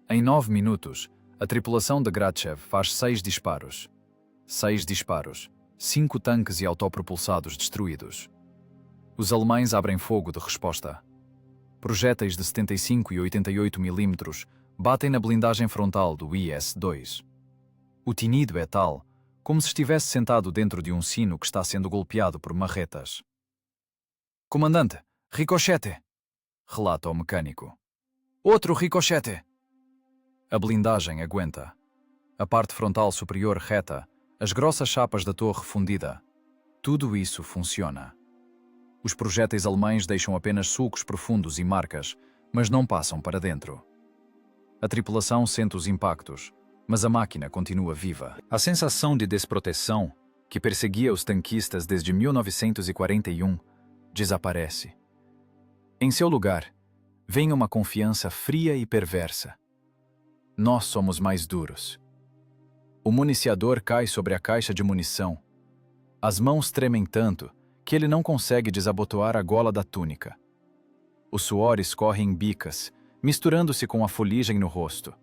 Em 9 minutos, a tripulação de Gratchev faz 6 disparos. 6 disparos. 5 tanques e autopropulsados destruídos. Os alemães abrem fogo de resposta. Projéteis de 75 e 88 mm batem na blindagem frontal do IS-2. O tinido é tal, como se estivesse sentado dentro de um sino que está sendo golpeado por marretas. Comandante, ricochete! Relata o mecânico. Outro ricochete! A blindagem aguenta. A parte frontal superior reta, as grossas chapas da torre fundida. Tudo isso funciona. Os projéteis alemães deixam apenas sulcos profundos e marcas, mas não passam para dentro. A tripulação sente os impactos, mas a máquina continua viva. A sensação de desproteção, que perseguia os tanquistas desde 1941, desaparece. Em seu lugar, vem uma confiança fria e perversa. Nós somos mais duros. O municiador cai sobre a caixa de munição. As mãos tremem tanto que ele não consegue desabotoar a gola da túnica. O suor escorre em bicas, misturando-se com a fuligem no rosto.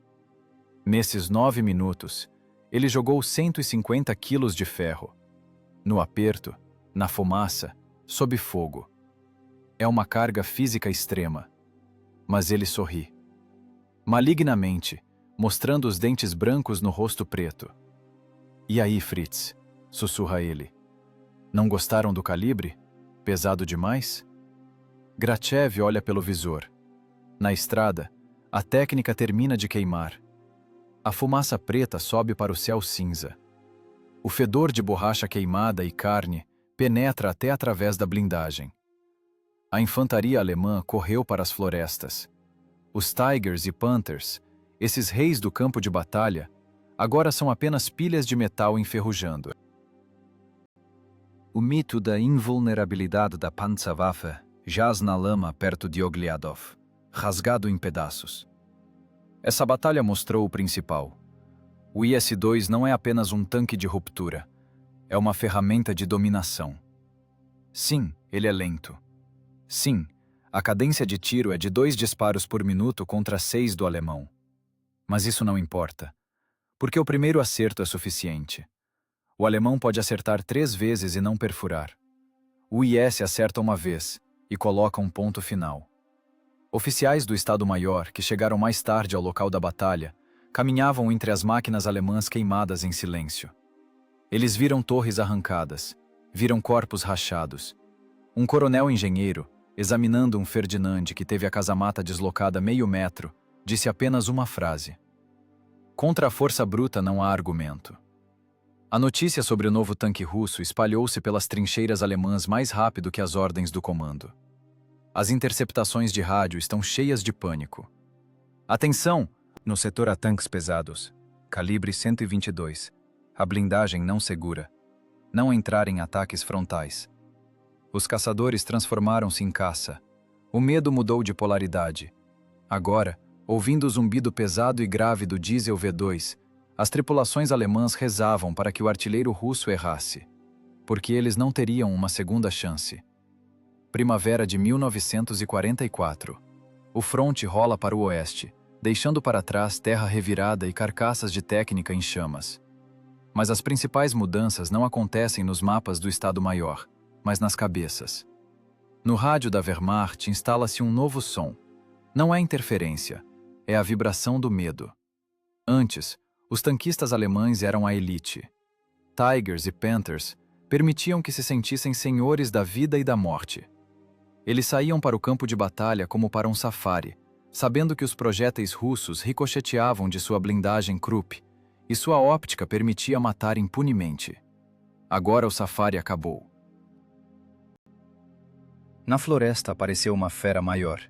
Nesses 9 minutos, ele jogou 150 quilos de ferro. No aperto, na fumaça, sob fogo. É uma carga física extrema. Mas ele sorri. Malignamente, mostrando os dentes brancos no rosto preto. E aí, Fritz? Sussurra ele. Não gostaram do calibre? Pesado demais? Gratchev olha pelo visor. Na estrada, a técnica termina de queimar. A fumaça preta sobe para o céu cinza. O fedor de borracha queimada e carne penetra até através da blindagem. A infantaria alemã correu para as florestas. Os Tigers e Panthers, esses reis do campo de batalha, agora são apenas pilhas de metal enferrujando. O mito da invulnerabilidade da Panzerwaffe jaz na lama perto de Ogliadov, rasgado em pedaços. Essa batalha mostrou o principal. O IS-2 não é apenas um tanque de ruptura, é uma ferramenta de dominação. Sim, ele é lento. Sim, a cadência de tiro é de 2 disparos por minuto contra 6 do alemão. Mas isso não importa, porque o primeiro acerto é suficiente. O alemão pode acertar 3 vezes e não perfurar. O IS acerta uma vez e coloca um ponto final. Oficiais do Estado-Maior, que chegaram mais tarde ao local da batalha, caminhavam entre as máquinas alemãs queimadas em silêncio. Eles viram torres arrancadas, viram corpos rachados. Um coronel engenheiro, examinando um Ferdinand que teve a casamata deslocada meio metro, disse apenas uma frase. Contra a força bruta não há argumento. A notícia sobre o novo tanque russo espalhou-se pelas trincheiras alemãs mais rápido que as ordens do comando. As interceptações de rádio estão cheias de pânico. Atenção! No setor há tanques pesados, calibre 122. A blindagem não segura. Não entrar em ataques frontais. Os caçadores transformaram-se em caça. O medo mudou de polaridade. Agora, ouvindo o zumbido pesado e grave do diesel V2, as tripulações alemãs rezavam para que o artilheiro russo errasse, porque eles não teriam uma segunda chance. Primavera de 1944. O fronte rola para o oeste, deixando para trás terra revirada e carcaças de técnica em chamas. Mas as principais mudanças não acontecem nos mapas do Estado-Maior, mas nas cabeças. No rádio da Wehrmacht instala-se um novo som. Não é interferência, é a vibração do medo. Antes, os tanquistas alemães eram a elite. Tigers e Panthers permitiam que se sentissem senhores da vida e da morte. Eles saíam para o campo de batalha como para um safari, sabendo que os projéteis russos ricocheteavam de sua blindagem Krupp, e sua óptica permitia matar impunemente. Agora o safari acabou. Na floresta apareceu uma fera maior.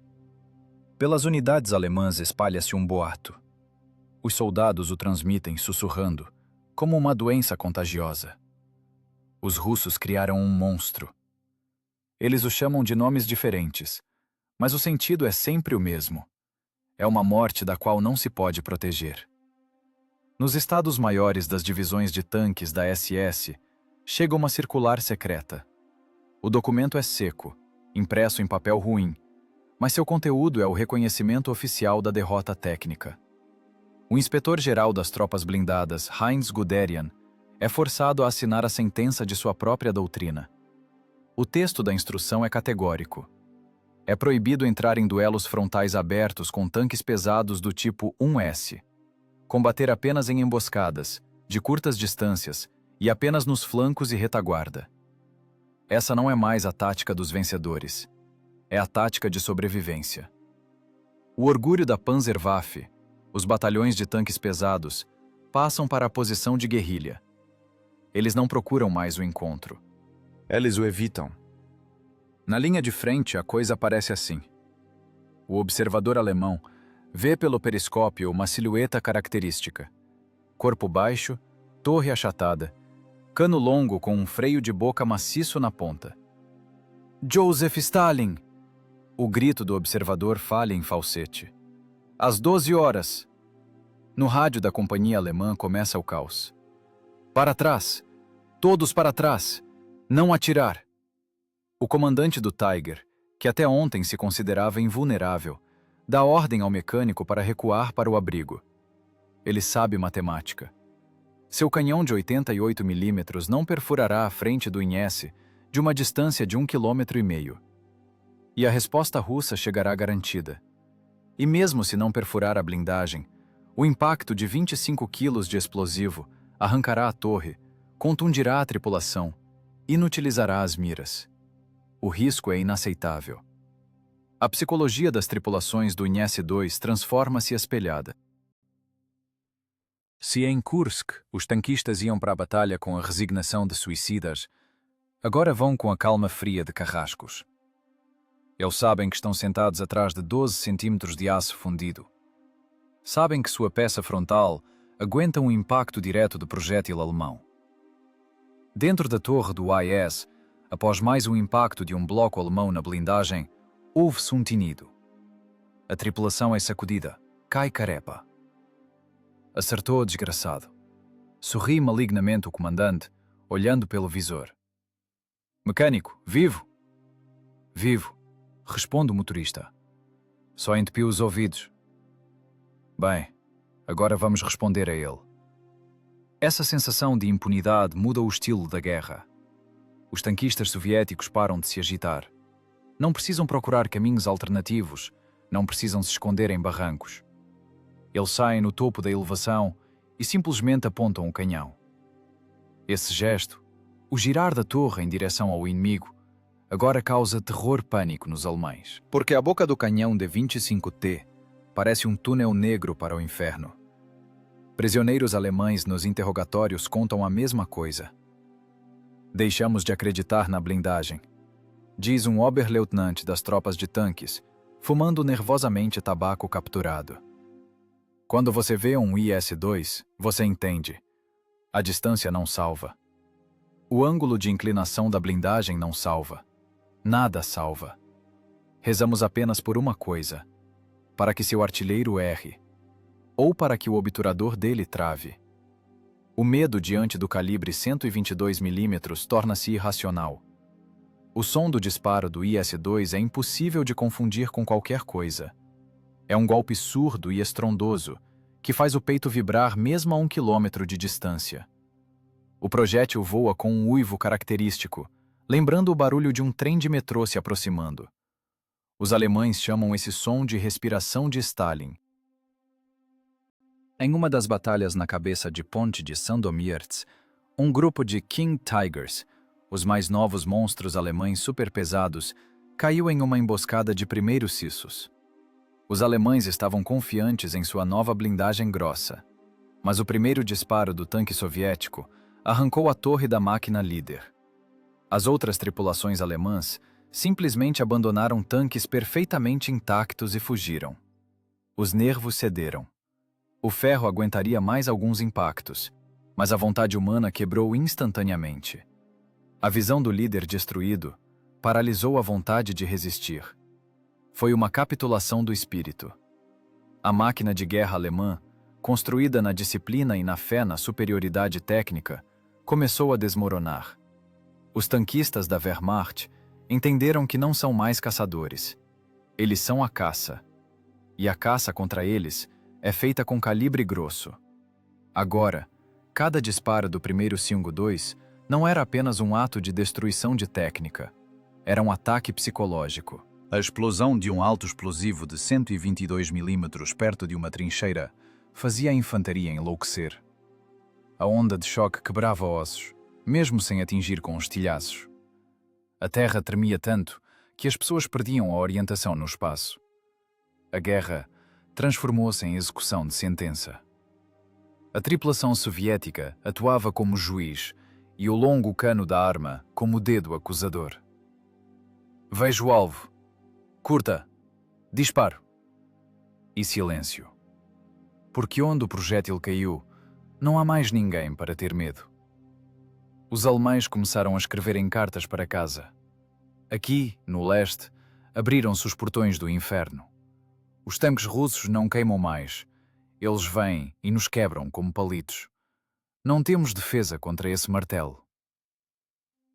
Pelas unidades alemãs espalha-se um boato. Os soldados o transmitem sussurrando, como uma doença contagiosa. Os russos criaram um monstro. Eles o chamam de nomes diferentes, mas o sentido é sempre o mesmo. É uma morte da qual não se pode proteger. Nos estados maiores das divisões de tanques da SS, chega uma circular secreta. O documento é seco,
impresso em papel ruim, mas seu conteúdo é o reconhecimento oficial da derrota técnica. O inspetor-geral das tropas blindadas, Heinz Guderian, é forçado a assinar a sentença de sua própria doutrina. O texto da instrução é categórico. É proibido entrar em duelos frontais abertos com tanques pesados do tipo 1S. Combater apenas em emboscadas, de curtas distâncias e apenas nos flancos e retaguarda. Essa não é mais a tática dos vencedores. É a tática de sobrevivência. O orgulho da Panzerwaffe, os batalhões de tanques pesados, passam para a posição de guerrilha. Eles não procuram mais o encontro. Eles o evitam. Na linha de frente, a coisa parece assim. O observador alemão vê pelo periscópio uma silhueta característica. Corpo baixo, torre achatada, cano longo com um freio de boca maciço na ponta. Joseph Stalin! O grito do observador falha em falsete. Às 12 horas. No rádio da companhia alemã começa o caos. Para trás! Todos para trás! Não atirar! O comandante do Tiger, que até ontem se considerava invulnerável, dá ordem ao mecânico para recuar para o abrigo. Ele sabe matemática. Seu canhão de 88 mm não perfurará a frente do Inhesse de uma distância de 1,5 km. E a resposta russa chegará garantida. E mesmo se não perfurar a blindagem, o impacto de 25 kg de explosivo arrancará a torre, contundirá a tripulação, inutilizará as miras. O risco é inaceitável. A psicologia das tripulações do Inhesse-2 transforma-se espelhada. Se em Kursk os tanquistas iam para a batalha com a resignação de suicidas, agora vão com a calma fria de carrascos. Eles sabem que estão sentados atrás de 12 centímetros de aço fundido. Sabem que sua peça frontal aguenta um impacto direto do projétil alemão. Dentro da torre do IS, após mais um impacto de um bloco alemão na blindagem, ouve-se um tinido. A tripulação é sacudida, cai carepa. Acertou, desgraçado. Sorri malignamente o comandante, olhando pelo visor. Mecânico, vivo? Vivo, responde o motorista. Só entupiu os ouvidos. Bem, agora vamos responder a ele. Essa sensação de impunidade muda o estilo da guerra. Os tanquistas soviéticos param de se agitar. Não precisam procurar caminhos alternativos, não precisam se esconder em barrancos. Eles saem no topo da elevação e simplesmente apontam o canhão. Esse gesto, o girar da torre em direção ao inimigo, agora causa terror-pânico nos alemães. Porque a boca do canhão de 25T parece um túnel negro para o inferno. Prisioneiros alemães nos interrogatórios contam a mesma coisa. Deixamos de acreditar na blindagem, diz um Oberleutnant das tropas de tanques, fumando nervosamente tabaco capturado. Quando você vê um IS-2, você entende. A distância não salva. O ângulo de inclinação da blindagem não salva. Nada salva. Rezamos apenas por uma coisa: para que seu artilheiro erre, ou para que o obturador dele trave. O medo diante do calibre 122 mm torna-se irracional. O som do disparo do IS-2 é impossível de confundir com qualquer coisa. É um golpe surdo e estrondoso, que faz o peito vibrar mesmo a 1 quilômetro de distância. O projétil voa com um uivo característico, lembrando o barulho de um trem de metrô se aproximando. Os alemães chamam esse som de respiração de Stalin. Em uma das batalhas na cabeça de ponte de Sandomierz, um grupo de King Tigers, os mais novos monstros alemães superpesados, caiu em uma emboscada de primeiros cissos. Os alemães estavam confiantes em sua nova blindagem grossa, mas o primeiro disparo do tanque soviético arrancou a torre da máquina líder. As outras tripulações alemãs simplesmente abandonaram tanques perfeitamente intactos e fugiram. Os nervos cederam. O ferro aguentaria mais alguns impactos, mas a vontade humana quebrou instantaneamente. A visão do líder destruído paralisou a vontade de resistir. Foi uma capitulação do espírito. A máquina de guerra alemã, construída na disciplina e na fé na superioridade técnica, começou a desmoronar. Os tanquistas da Wehrmacht Entenderam que não são mais caçadores. Eles são a caça. E a caça contra eles é feita com calibre grosso. Agora, cada disparo do primeiro Seung 2 não era apenas um ato de destruição de técnica. Era um ataque psicológico.
A explosão de um alto explosivo de 122 milímetros perto de uma trincheira fazia a infantaria enlouquecer.
A onda de choque quebrava ossos, mesmo sem atingir com estilhaços. A terra tremia tanto que as pessoas perdiam a orientação no espaço. A guerra transformou-se em execução de sentença. A tripulação soviética atuava como juiz e o longo cano da arma como dedo acusador. Vejo o alvo. Curta. Disparo. E silêncio. Porque onde o projétil caiu, não há mais ninguém para ter medo. Os alemães começaram a escrever em cartas para casa. Aqui, no leste, abriram-se os portões do inferno. Os tanques russos não queimam mais. Eles vêm e nos quebram como palitos. Não temos defesa contra esse martelo.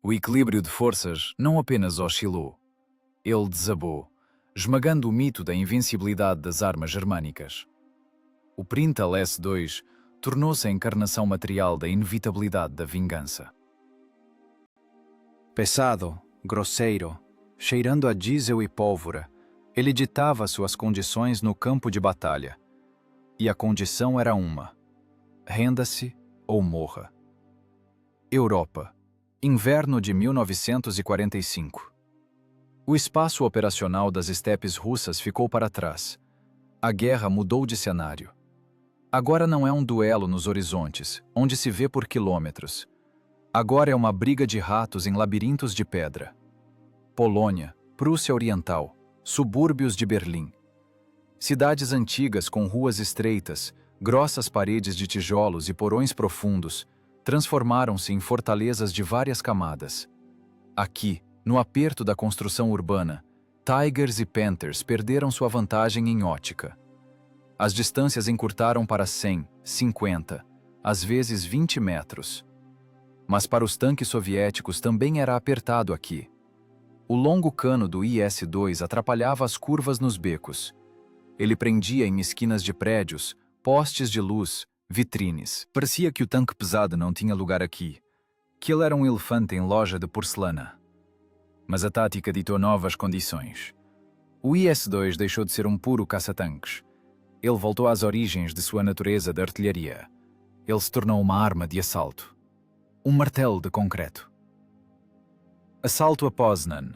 O equilíbrio de forças não apenas oscilou. Ele desabou, esmagando o mito da invencibilidade das armas germânicas. O Printal S-2 tornou-se a encarnação material da inevitabilidade da vingança. Pesado, grosseiro, cheirando a diesel e pólvora, ele ditava suas condições no campo de batalha. E a condição era uma: renda-se ou morra. Europa, inverno de 1945. O espaço operacional das estepes russas ficou para trás. A guerra mudou de cenário. Agora não é um duelo nos horizontes, onde se vê por quilômetros. Agora é uma briga de ratos em labirintos de pedra. Polônia, Prússia Oriental, subúrbios de Berlim. Cidades antigas com ruas estreitas, grossas paredes de tijolos e porões profundos, transformaram-se em fortalezas de várias camadas. Aqui, no aperto da construção urbana, Tigers e Panthers perderam sua vantagem em ótica. As distâncias encurtaram para 100, 50, às vezes 20 metros. Mas para os tanques soviéticos também era apertado aqui. O longo cano do IS-2 atrapalhava as curvas nos becos. Ele prendia em esquinas de prédios, postes de luz, vitrines. Parecia que o tanque pesado não tinha lugar aqui, que ele era um elefante em loja de porcelana. Mas a tática ditou novas condições. O IS-2 deixou de ser um puro caça-tanques. Ele voltou às origens de sua natureza de artilharia. Ele se tornou uma arma de assalto. Um martelo de concreto. Assalto a Poznan,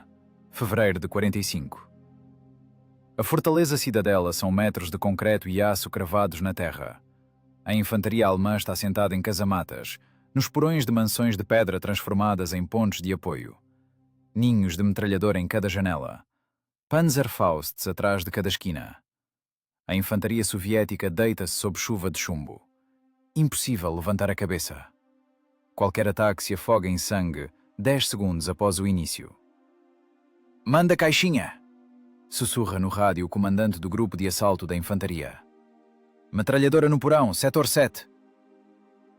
fevereiro de 45. A fortaleza cidadela são metros de concreto e aço cravados na terra. A infantaria alemã está sentada em casamatas, nos porões de mansões de pedra transformadas em pontos de apoio. Ninhos de metralhadora em cada janela. Panzerfausts atrás de cada esquina. A infantaria soviética deita-se sob chuva de chumbo. Impossível levantar a cabeça. Qualquer ataque se afoga em sangue 10 segundos após o início. «Manda caixinha!» sussurra no rádio o comandante do grupo de assalto da infantaria. «Metralhadora no porão, setor 7.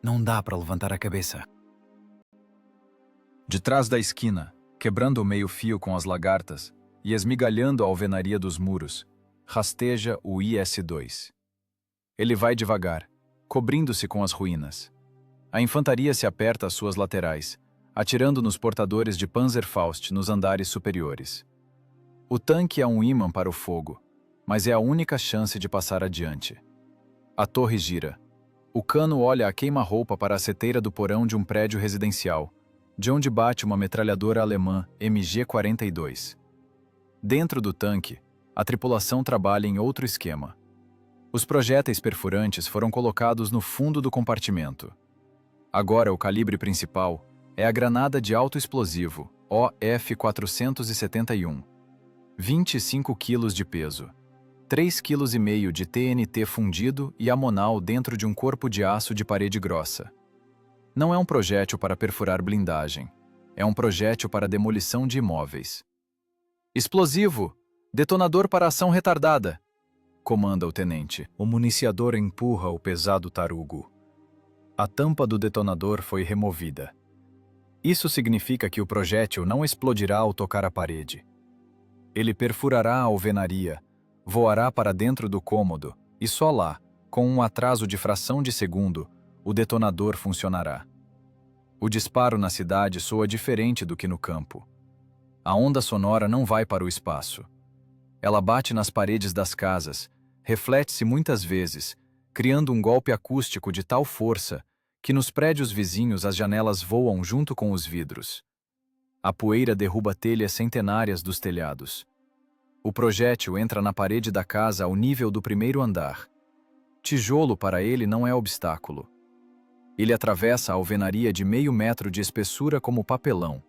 Não dá para levantar a cabeça. De trás da esquina, quebrando o meio-fio com as lagartas e esmigalhando a alvenaria dos muros, rasteja o IS-2. Ele vai devagar, cobrindo-se com as ruínas. A infantaria se aperta às suas laterais, atirando nos portadores de Panzerfaust nos andares superiores. O tanque é um ímã para o fogo, mas é a única chance de passar adiante. A torre gira. O cano olha a queima-roupa para a seteira do porão de um prédio residencial, de onde bate uma metralhadora alemã MG-42. Dentro do tanque, a tripulação trabalha em outro esquema. Os projéteis perfurantes foram colocados no fundo do compartimento. Agora o calibre principal é a granada de alto explosivo, OF-471. 25 kg de peso. 3,5 kg de TNT fundido e amonal dentro de um corpo de aço de parede grossa. Não é um projétil para perfurar blindagem. É um projétil para demolição de imóveis. Explosivo! Detonador para ação retardada! Comanda o tenente. O municiador empurra o pesado tarugo. A tampa do detonador foi removida. Isso significa que o projétil não explodirá ao tocar a parede. Ele perfurará a alvenaria, voará para dentro do cômodo e só lá, com um atraso de fração de segundo, o detonador funcionará. O disparo na cidade soa diferente do que no campo. A onda sonora não vai para o espaço. Ela bate nas paredes das casas, reflete-se muitas vezes, criando um golpe acústico de tal força que nos prédios vizinhos as janelas voam junto com os vidros. A poeira derruba telhas centenárias dos telhados. O projétil entra na parede da casa ao nível do primeiro andar. Tijolo para ele não é obstáculo. Ele atravessa a alvenaria de meio metro de espessura como papelão.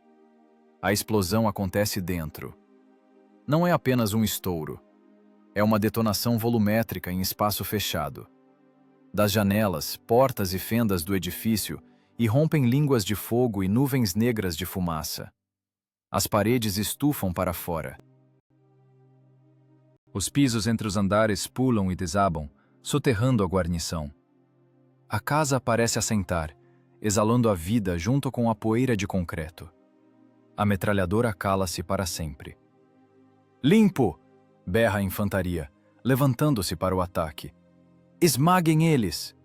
A explosão acontece dentro. Não é apenas um estouro. É uma detonação volumétrica em espaço fechado. Das janelas, portas e fendas do edifício irrompem línguas de fogo e nuvens negras de fumaça. As paredes estufam para fora. Os pisos entre os andares pulam e desabam, soterrando a guarnição. A casa parece assentar, exalando a vida junto com a poeira de concreto. A metralhadora cala-se para sempre. "Limpo!" berra a infantaria, levantando-se para o ataque. "Esmaguem eles!"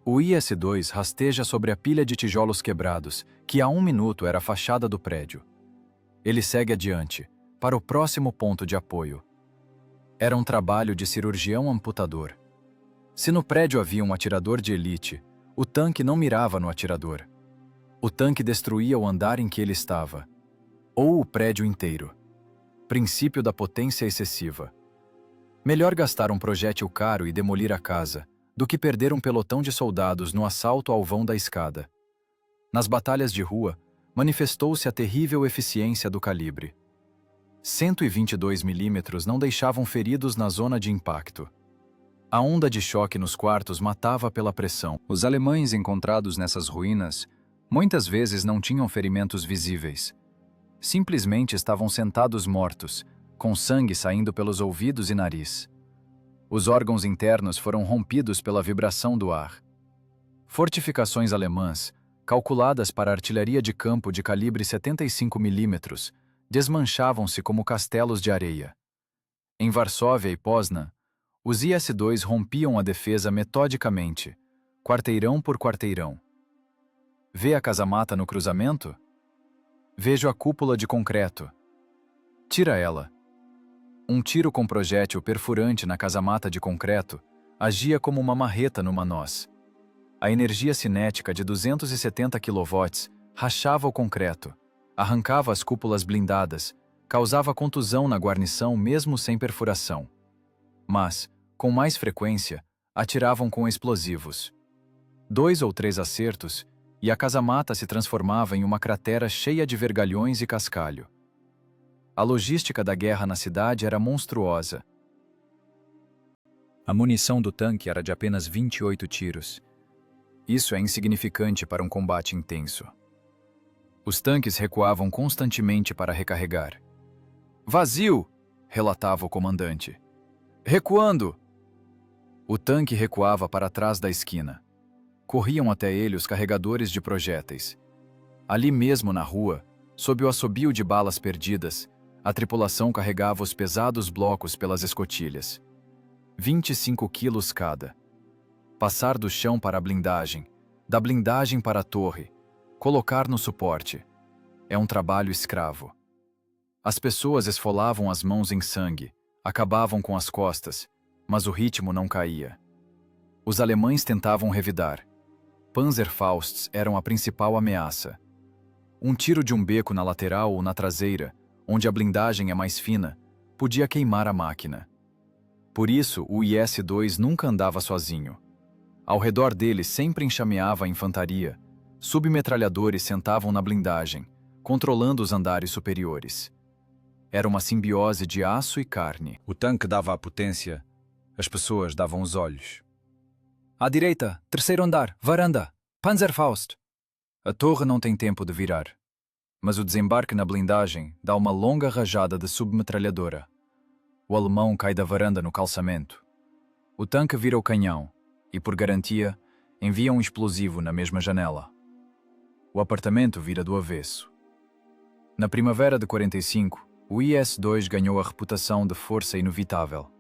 O IS-2 rasteja sobre a pilha de tijolos quebrados, que há 1 minuto era a fachada do prédio. Ele segue adiante, para o próximo ponto de apoio. Era um trabalho de cirurgião amputador. Se no prédio havia um atirador de elite, o tanque não mirava no atirador. O tanque destruía o andar em que ele estava, ou o prédio inteiro. Princípio da potência excessiva. Melhor gastar um projétil caro e demolir a casa, do que perder um pelotão de soldados no assalto ao vão da escada. Nas batalhas de rua, manifestou-se a terrível eficiência do calibre. 122 milímetros não deixavam feridos na zona de impacto. A onda de choque nos quartos matava pela pressão. Os alemães encontrados nessas ruínas muitas vezes não tinham ferimentos visíveis. Simplesmente estavam sentados mortos, com sangue saindo pelos ouvidos e nariz. Os órgãos internos foram rompidos pela vibração do ar. Fortificações alemãs, calculadas para artilharia de campo de calibre 75 milímetros, desmanchavam-se como castelos de areia. Em Varsóvia e Poznan, os IS-2 rompiam a defesa metodicamente, quarteirão por quarteirão. Vê a casamata no cruzamento? Vejo a cúpula de concreto. Tira ela. Um tiro com projétil perfurante na casamata de concreto agia como uma marreta numa noz. A energia cinética de 270 kV rachava o concreto, arrancava as cúpulas blindadas, causava contusão na guarnição mesmo sem perfuração. Mas, com mais frequência, atiravam com explosivos. 2 ou 3 acertos, e a casamata se transformava em uma cratera cheia de vergalhões e cascalho. A logística da guerra na cidade era monstruosa. A munição do tanque era de apenas 28 tiros. Isso é insignificante para um combate intenso. Os tanques recuavam constantemente para recarregar. "Vazio!" relatava o comandante. "Recuando!" O tanque recuava para trás da esquina. Corriam até ele os carregadores de projéteis. Ali mesmo na rua, sob o assobio de balas perdidas, a tripulação carregava os pesados blocos pelas escotilhas. 25 quilos cada. Passar do chão para a blindagem, da blindagem para a torre, colocar no suporte. É um trabalho escravo. As pessoas esfolavam as mãos em sangue, acabavam com as costas, mas o ritmo não caía. Os alemães tentavam revidar. Panzerfausts eram a principal ameaça. Um tiro de um beco na lateral ou na traseira, onde a blindagem é mais fina, podia queimar a máquina. Por isso, o IS-2 nunca andava sozinho. Ao redor dele sempre enxameava a infantaria. Submetralhadores sentavam na blindagem, controlando os andares superiores. Era uma simbiose de aço e carne.
O tanque dava a potência, as pessoas davam os olhos.
À direita, terceiro andar, varanda, Panzerfaust. A torre não tem tempo de virar. Mas o desembarque na blindagem dá uma longa rajada de submetralhadora. O alemão cai da varanda no calçamento. O tanque vira o canhão e, por garantia, envia um explosivo na mesma janela. o apartamento vira do avesso. Na primavera de 45, o IS-2 ganhou a reputação de força inevitável.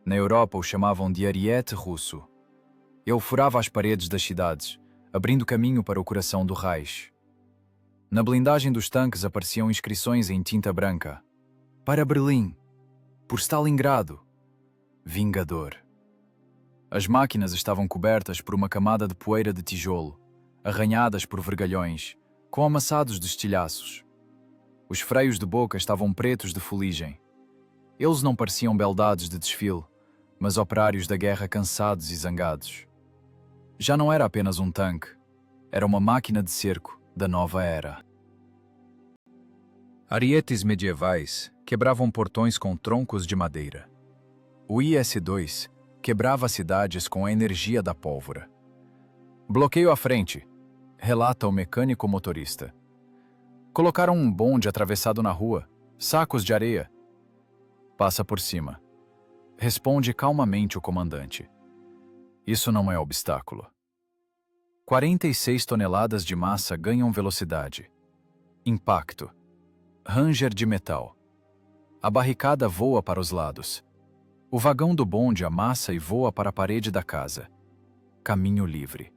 Na Europa o chamavam de Ariete russo. Ele furava as paredes das cidades, abrindo caminho para o coração do Reich. Na blindagem dos tanques apareciam inscrições em tinta branca. Para Berlim. Por Stalingrado. Vingador. As máquinas estavam cobertas por uma camada de poeira de tijolo, arranhadas por vergalhões, com amassados de estilhaços. Os freios de boca estavam pretos de fuligem. Eles não pareciam beldades de desfile, mas operários da guerra cansados e zangados. Já não era apenas um tanque, era uma máquina de cerco da nova era. Arietes medievais quebravam portões com troncos de madeira. O IS-2 quebrava cidades com a energia da pólvora. Bloqueio à frente, relata o mecânico motorista. Colocaram um bonde atravessado na rua, sacos de areia. Passa por cima. Responde calmamente o comandante. Isso não é obstáculo. 46 toneladas de massa ganham velocidade. Impacto. Ranger de metal. A barricada voa para os lados. O vagão do bonde amassa e voa para a parede da casa. Caminho livre.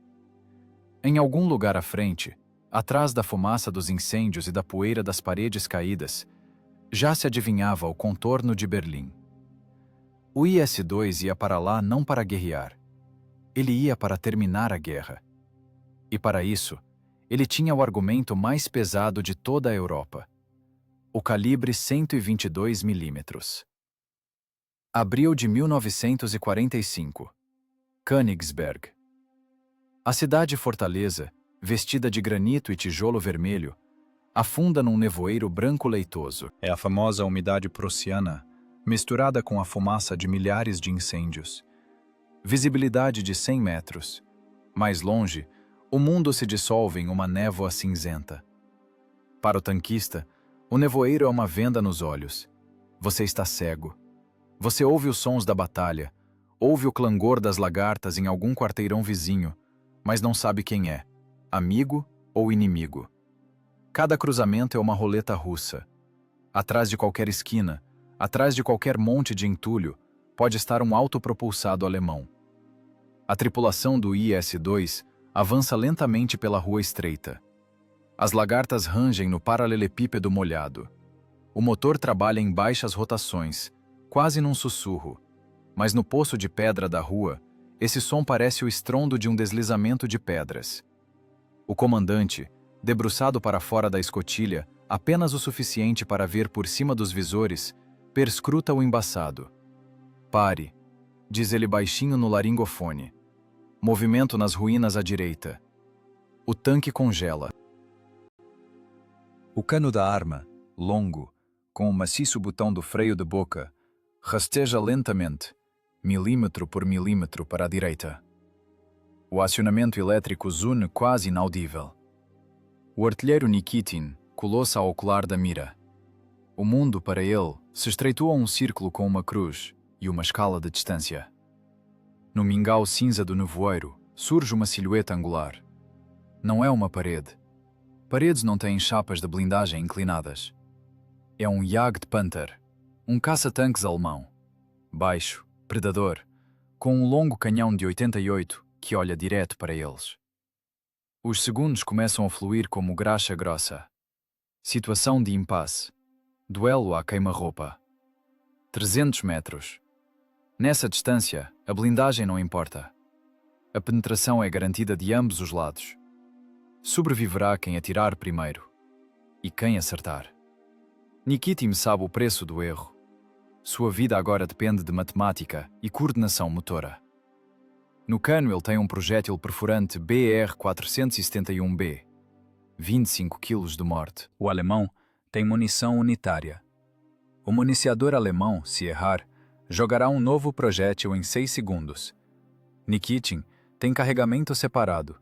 Em algum lugar à frente, atrás da fumaça dos incêndios e da poeira das paredes caídas, já se adivinhava o contorno de Berlim. O IS-2 ia para lá não para guerrear. Ele ia para terminar a guerra. E para isso, ele tinha o argumento mais pesado de toda a Europa. O calibre 122 milímetros. Abril de 1945. Königsberg. A cidade-fortaleza, vestida de granito e tijolo vermelho, afunda num nevoeiro branco leitoso.
É a famosa umidade prussiana, misturada com a fumaça de milhares de incêndios.
Visibilidade de 100 metros. Mais longe, o mundo se dissolve em uma névoa cinzenta. Para o tanquista, o nevoeiro é uma venda nos olhos. Você está cego. Você ouve os sons da batalha, ouve o clangor das lagartas em algum quarteirão vizinho, mas não sabe quem é, amigo ou inimigo. Cada cruzamento é uma roleta russa. Atrás de qualquer esquina, atrás de qualquer monte de entulho, pode estar um autopropulsado alemão. A tripulação do IS-2 avança lentamente pela rua estreita. As lagartas rangem no paralelepípedo molhado. O motor trabalha em baixas rotações, quase num sussurro, mas no poço de pedra da rua, esse som parece o estrondo de um deslizamento de pedras. O comandante, debruçado para fora da escotilha, apenas o suficiente para ver por cima dos visores, perscruta o embaçado. Pare, diz ele baixinho no laringofone. Movimento nas ruínas à direita. O tanque congela.
O cano da arma, longo, com o maciço botão do freio de boca, rasteja lentamente, milímetro por milímetro para a direita. O acionamento elétrico zune quase inaudível. O artilheiro Nikitin colou-se ao ocular da mira. O mundo, para ele, se estreitou a um círculo com uma cruz e uma escala de distância. No mingau cinza do nevoeiro surge uma silhueta angular. Não é uma parede. Paredes não têm chapas de blindagem inclinadas. É um Jagdpanther, um caça-tanques alemão. Baixo, predador, com um longo canhão de 88 que olha direto para eles. Os segundos começam a fluir como graxa grossa. Situação de impasse. Duelo à queima-roupa. 300 metros. Nessa distância, a blindagem não importa. A penetração é garantida de ambos os lados. Sobreviverá quem atirar primeiro. E quem acertar. Nikitin sabe o preço do erro. Sua vida agora depende de matemática e coordenação motora. No cano ele tem um projétil perfurante BR-471B. 25 kg de morte. O alemão tem munição unitária. O municiador alemão, se errar, jogará um novo projétil em 6 segundos. Nikitin tem carregamento separado.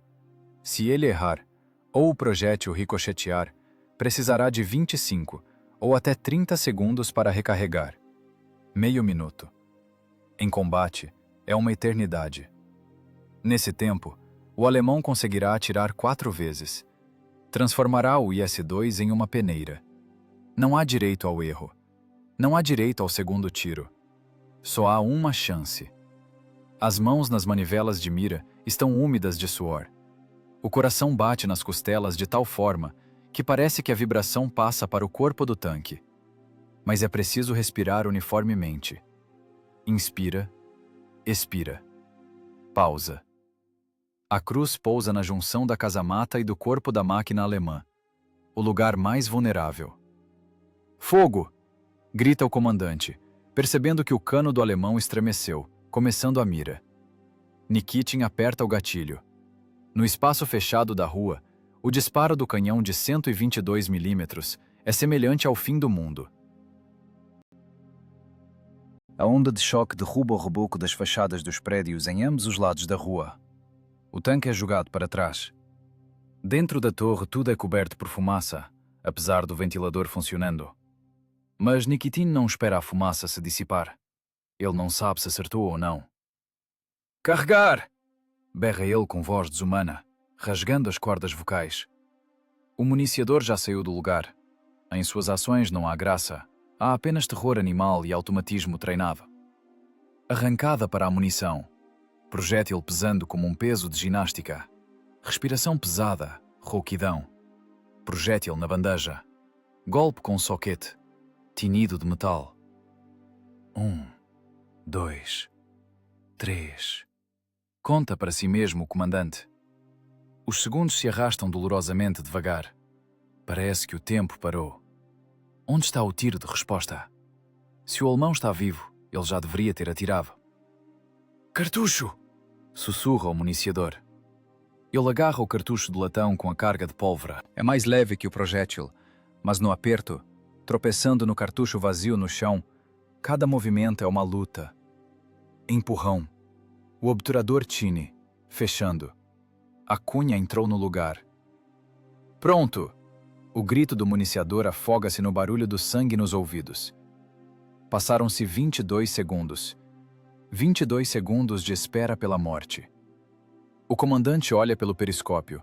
Se ele errar, ou o projétil ricochetear, precisará de 25 ou até 30 segundos para recarregar. Meio minuto. Em combate, é uma eternidade. Nesse tempo, o alemão conseguirá atirar 4 vezes.
transformará o IS-2 em uma peneira. Não há direito ao erro. Não há direito ao segundo tiro. Só há uma chance. As mãos nas manivelas de mira estão úmidas de suor. O coração bate nas costelas de tal forma que parece que a vibração passa para o corpo do tanque. Mas é preciso respirar uniformemente. Inspira, expira. Pausa. A cruz pousa na junção da casamata e do corpo da máquina alemã, o lugar mais vulnerável. Fogo! Grita o comandante, percebendo que o cano do alemão estremeceu, começando a mira. Nikitin aperta o gatilho. No espaço fechado da rua, o disparo do canhão de 122 milímetros é semelhante ao fim do mundo.
A onda de choque derruba o reboco das fachadas dos prédios em ambos os lados da rua. O tanque é jogado para trás. Dentro da torre tudo é coberto por fumaça, apesar do ventilador funcionando. Mas Nikitin não espera a fumaça se dissipar. Ele não sabe se acertou ou não. "Carregar!" berra ele com voz desumana, rasgando as cordas vocais. O municiador já saiu do lugar. Em suas ações não há graça. Há apenas terror animal e automatismo treinado. Arrancada para a munição. Projétil pesando como um peso de ginástica. Respiração pesada, rouquidão. Projétil na bandeja. Golpe com soquete. Tinido de metal. 1, 2, 3. Conta para si mesmo o comandante. Os segundos se arrastam dolorosamente devagar. Parece que o tempo parou. Onde está o tiro de resposta? Se o alemão está vivo, ele já deveria ter atirado. "Cartucho!" sussurra o municiador. Ele agarra o cartucho de latão com a carga de pólvora. É mais leve que o projétil, mas no aperto, tropeçando no cartucho vazio no chão, cada movimento é uma luta. Empurrão. O obturador tine, fechando. A cunha entrou no lugar. "Pronto!" O grito do municiador afoga-se no barulho do sangue nos ouvidos. Passaram-se 22 segundos. 22 segundos de espera pela morte. O comandante olha pelo periscópio.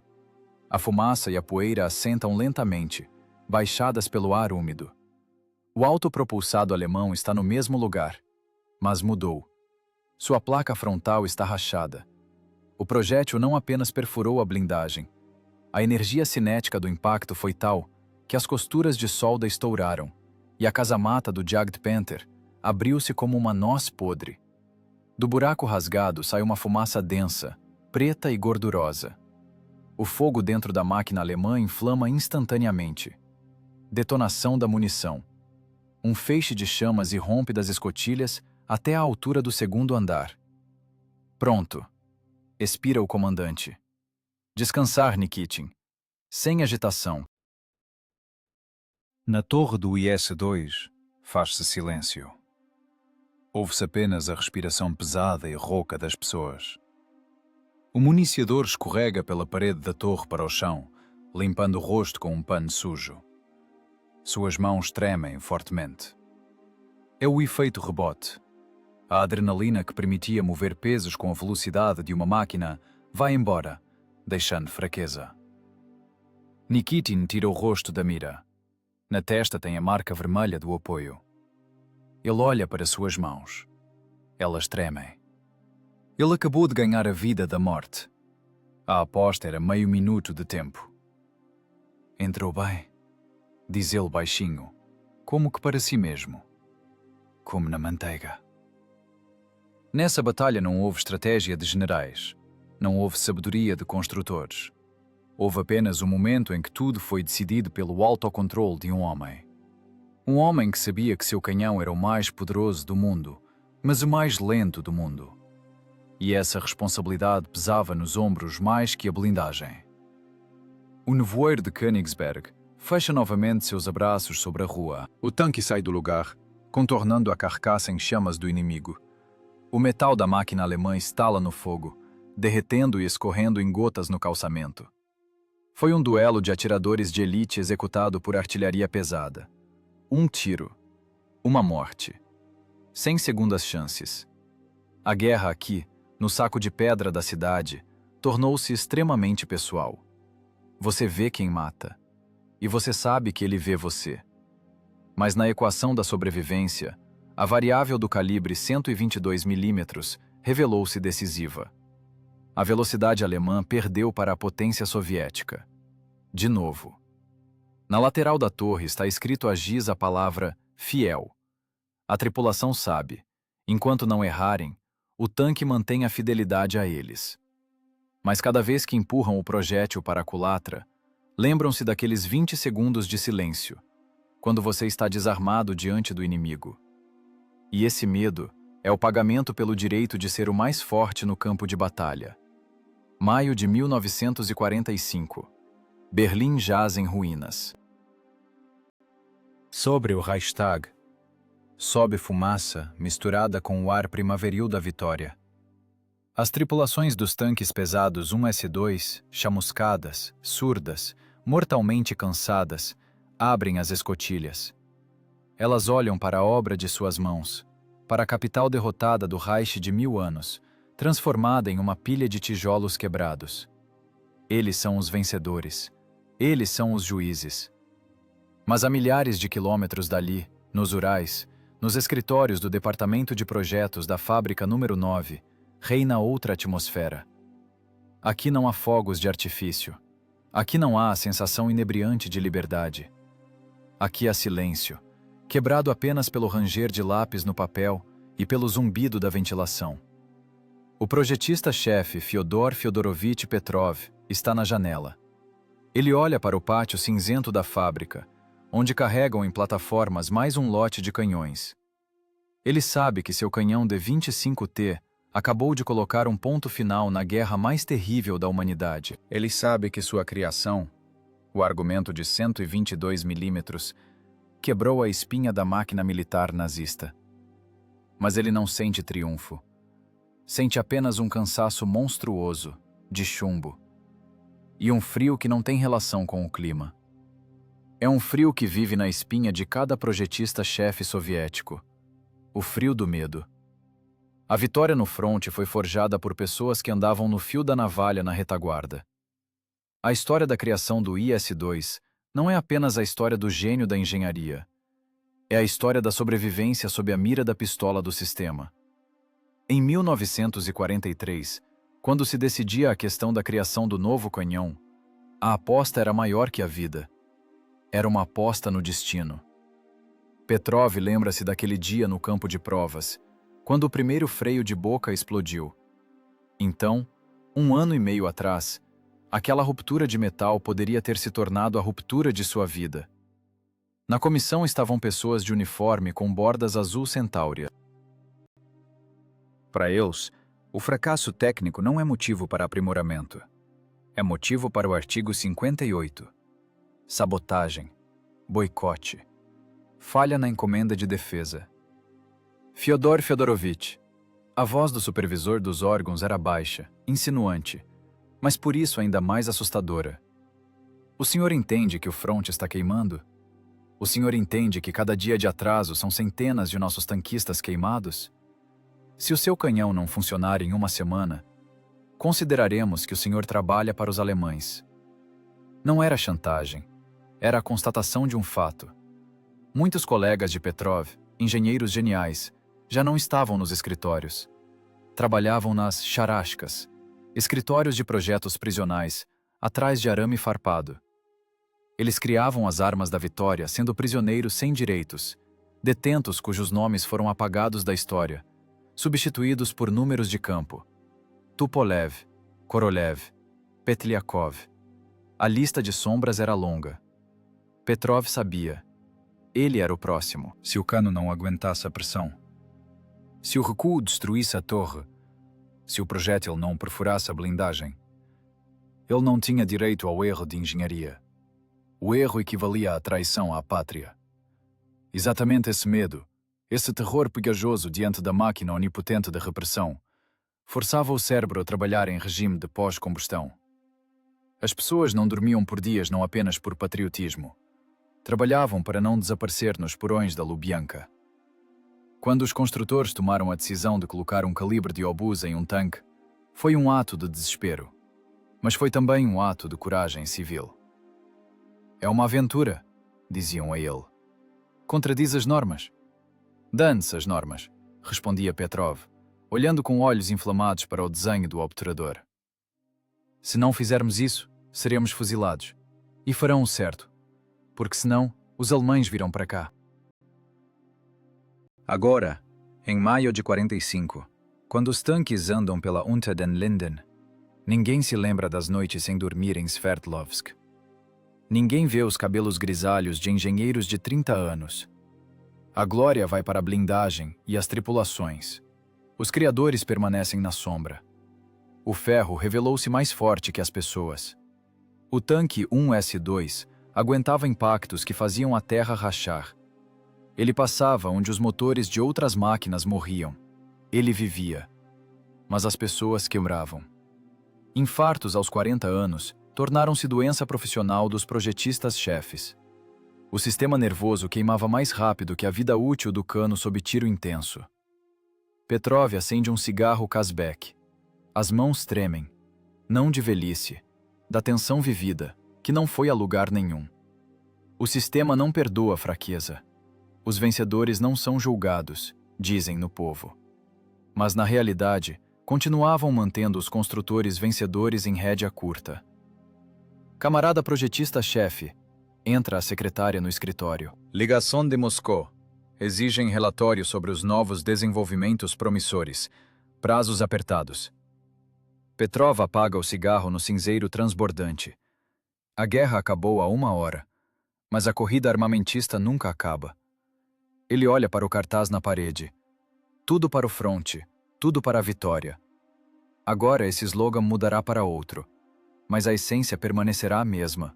A fumaça e a poeira assentam lentamente, baixadas pelo ar úmido. O autopropulsado alemão está no mesmo lugar, mas mudou. Sua placa frontal está rachada. O projétil não apenas perfurou a blindagem. A energia cinética do impacto foi tal que as costuras de solda estouraram e a casamata do Jagd Panther abriu-se como uma noz podre. Do buraco rasgado sai uma fumaça densa, preta e gordurosa. O fogo dentro da máquina alemã inflama instantaneamente. Detonação da munição. Um feixe de chamas irrompe das escotilhas até a altura do segundo andar. "Pronto", expira o comandante. "Descansar, Nikitin. Sem agitação." Na torre do IS-2, faz-se silêncio. Ouve-se apenas a respiração pesada e rouca das pessoas. O municiador escorrega pela parede da torre para o chão, limpando o rosto com um pano sujo. Suas mãos tremem fortemente. É o efeito rebote. A adrenalina que permitia mover pesos com a velocidade de uma máquina vai embora, deixando fraqueza. Nikitin tira o rosto da mira. Na testa tem a marca vermelha do apoio. Ele olha para suas mãos. Elas tremem. Ele acabou de ganhar a vida da morte. A aposta era meio minuto de tempo. "Entrou bem", diz ele baixinho, como que para si mesmo. "Como na manteiga." Nessa batalha não houve estratégia de generais. Não houve sabedoria de construtores. Houve apenas um momento em que tudo foi decidido pelo autocontrole de um homem. Um homem que sabia que seu canhão era o mais poderoso do mundo, mas o mais lento do mundo. E essa responsabilidade pesava nos ombros mais que a blindagem. O nevoeiro de Königsberg fecha novamente seus abraços sobre a rua. O tanque sai do lugar, contornando a carcaça em chamas do inimigo. O metal da máquina alemã estala no fogo, derretendo e escorrendo em gotas no calçamento. Foi um duelo de atiradores de elite executado por artilharia pesada. Um tiro. Uma morte. Sem segundas chances. A guerra aqui, no saco de pedra da cidade, tornou-se extremamente pessoal.
Você vê quem mata. E você sabe que ele vê você. Mas na equação da sobrevivência, a variável do calibre 122 mm revelou-se decisiva. A velocidade alemã perdeu para a potência soviética. De novo. Na lateral da torre está escrito a giz a palavra fiel. A tripulação sabe, enquanto não errarem, o tanque mantém a fidelidade a eles. Mas cada vez que empurram o projétil para a culatra, lembram-se daqueles 20 segundos de silêncio, quando você está desarmado diante do inimigo. E esse medo é o pagamento pelo direito de ser o mais forte no campo de batalha. Maio de 1945. Berlim jaz em ruínas.
Sobre o Reichstag, sobe fumaça misturada com o ar primaveril da vitória. As tripulações dos tanques pesados 1S2, chamuscadas, surdas, mortalmente cansadas, abrem as escotilhas. Elas olham para a obra de suas mãos, para a capital derrotada do Reich de 1000 anos, transformada em uma pilha de tijolos quebrados. Eles são os vencedores. Eles são os juízes. Mas a milhares de quilômetros dali, nos Urais, nos escritórios do Departamento de Projetos da Fábrica número 9, reina outra atmosfera. Aqui não há fogos de artifício. Aqui não há a sensação inebriante de liberdade. Aqui há silêncio, quebrado apenas pelo ranger de lápis no papel e pelo zumbido da ventilação. O projetista-chefe Fyodor Fyodorovich Petrov está na janela. Ele olha para o pátio cinzento da fábrica, onde carregam em plataformas mais um lote de canhões. Ele sabe que seu canhão D-25T acabou de colocar um ponto final na guerra mais terrível da humanidade.
Ele sabe que sua criação, o argumento de 122 mm, quebrou a espinha da máquina militar nazista. Mas ele não sente triunfo. Sente apenas um cansaço monstruoso, de chumbo. E um frio que não tem relação com o clima. É um frio que vive na espinha de cada projetista-chefe soviético. O frio do medo. A vitória no fronte foi forjada por pessoas que andavam no fio da navalha na retaguarda. A história da criação do IS-2 não é apenas a história do gênio da engenharia. É a história da sobrevivência sob a mira da pistola do sistema. Em 1943, quando se decidia a questão da criação do novo canhão, a aposta era maior que a vida. Era uma aposta no destino. Petrov lembra-se daquele dia no campo de provas, quando o primeiro freio de boca explodiu. Então, 1 ano e meio atrás, aquela ruptura de metal poderia ter se tornado a ruptura de sua vida. Na comissão estavam pessoas de uniforme com bordas azul centáurea.
Para eles, o fracasso técnico não é motivo para aprimoramento. É motivo para o artigo 58.
Sabotagem, boicote, falha na encomenda de defesa. Fyodor Fyodorovich. A voz do supervisor dos órgãos era baixa, insinuante, mas por isso ainda mais assustadora. O senhor entende que o fronte está queimando? O senhor entende que cada dia de atraso são centenas de nossos tanquistas queimados? Se o seu canhão não funcionar em 1 semana, consideraremos que o senhor trabalha para os alemães. Não era chantagem, era a constatação de um fato. Muitos colegas de Petrov, engenheiros geniais, já não estavam nos escritórios. Trabalhavam nas charashkas, escritórios de projetos prisionais, atrás de arame farpado. Eles criavam as armas da vitória sendo prisioneiros sem direitos, detentos cujos nomes foram apagados da história, substituídos por números de campo. Tupolev, Korolev, Petliakov. A lista de sombras era longa. Petrov sabia. Ele era o próximo.
Se o cano não aguentasse a pressão, se o recuo destruísse a torre, se o projétil não perfurasse a blindagem, ele não tinha direito ao erro de engenharia. O erro equivalia à traição à pátria. Exatamente esse medo, esse terror pegajoso diante da máquina onipotente de repressão, forçava o cérebro a trabalhar em regime de pós-combustão. As pessoas não dormiam por dias não apenas por patriotismo. Trabalhavam para não desaparecer nos porões da Lubyanka. Quando os construtores tomaram a decisão de colocar um calibre de obus em um tanque, foi um ato de desespero. Mas foi também um ato de coragem civil. É uma aventura, diziam a ele. Contradiz as normas. Dane-se as normas, respondia Petrov, olhando com olhos inflamados para o desenho do obturador. Se não fizermos isso, seremos fuzilados. E farão o certo, porque senão os alemães virão para cá.
Agora, em maio de 45, quando os tanques andam pela Unter den Linden, ninguém se lembra das noites sem dormir em Sverdlovsk. Ninguém vê os cabelos grisalhos de engenheiros de 30 anos. A glória vai para a blindagem e as tripulações. Os criadores permanecem na sombra. O ferro revelou-se mais forte que as pessoas. O tanque 1S2 aguentava impactos que faziam a terra rachar. Ele passava onde os motores de outras máquinas morriam. Ele vivia. Mas as pessoas quebravam. Infartos aos 40 anos tornaram-se doença profissional dos projetistas-chefes. O sistema nervoso queimava mais rápido que a vida útil do cano sob tiro intenso. Petrov acende um cigarro Kazbek. As mãos tremem. Não de velhice, da tensão vivida, que não foi a lugar nenhum. O sistema não perdoa a fraqueza. Os vencedores não são julgados, dizem no povo. Mas na realidade, continuavam mantendo os construtores vencedores em rédea curta. Camarada projetista-chefe, entra a secretária no escritório.
Ligação de Moscou. Exigem relatório sobre os novos desenvolvimentos promissores. Prazos apertados.
Petrov apaga o cigarro no cinzeiro transbordante. A guerra acabou há 1 hora, mas a corrida armamentista nunca acaba. Ele olha para o cartaz na parede. Tudo para o fronte, tudo para a vitória. Agora esse slogan mudará para outro, mas a essência permanecerá a mesma.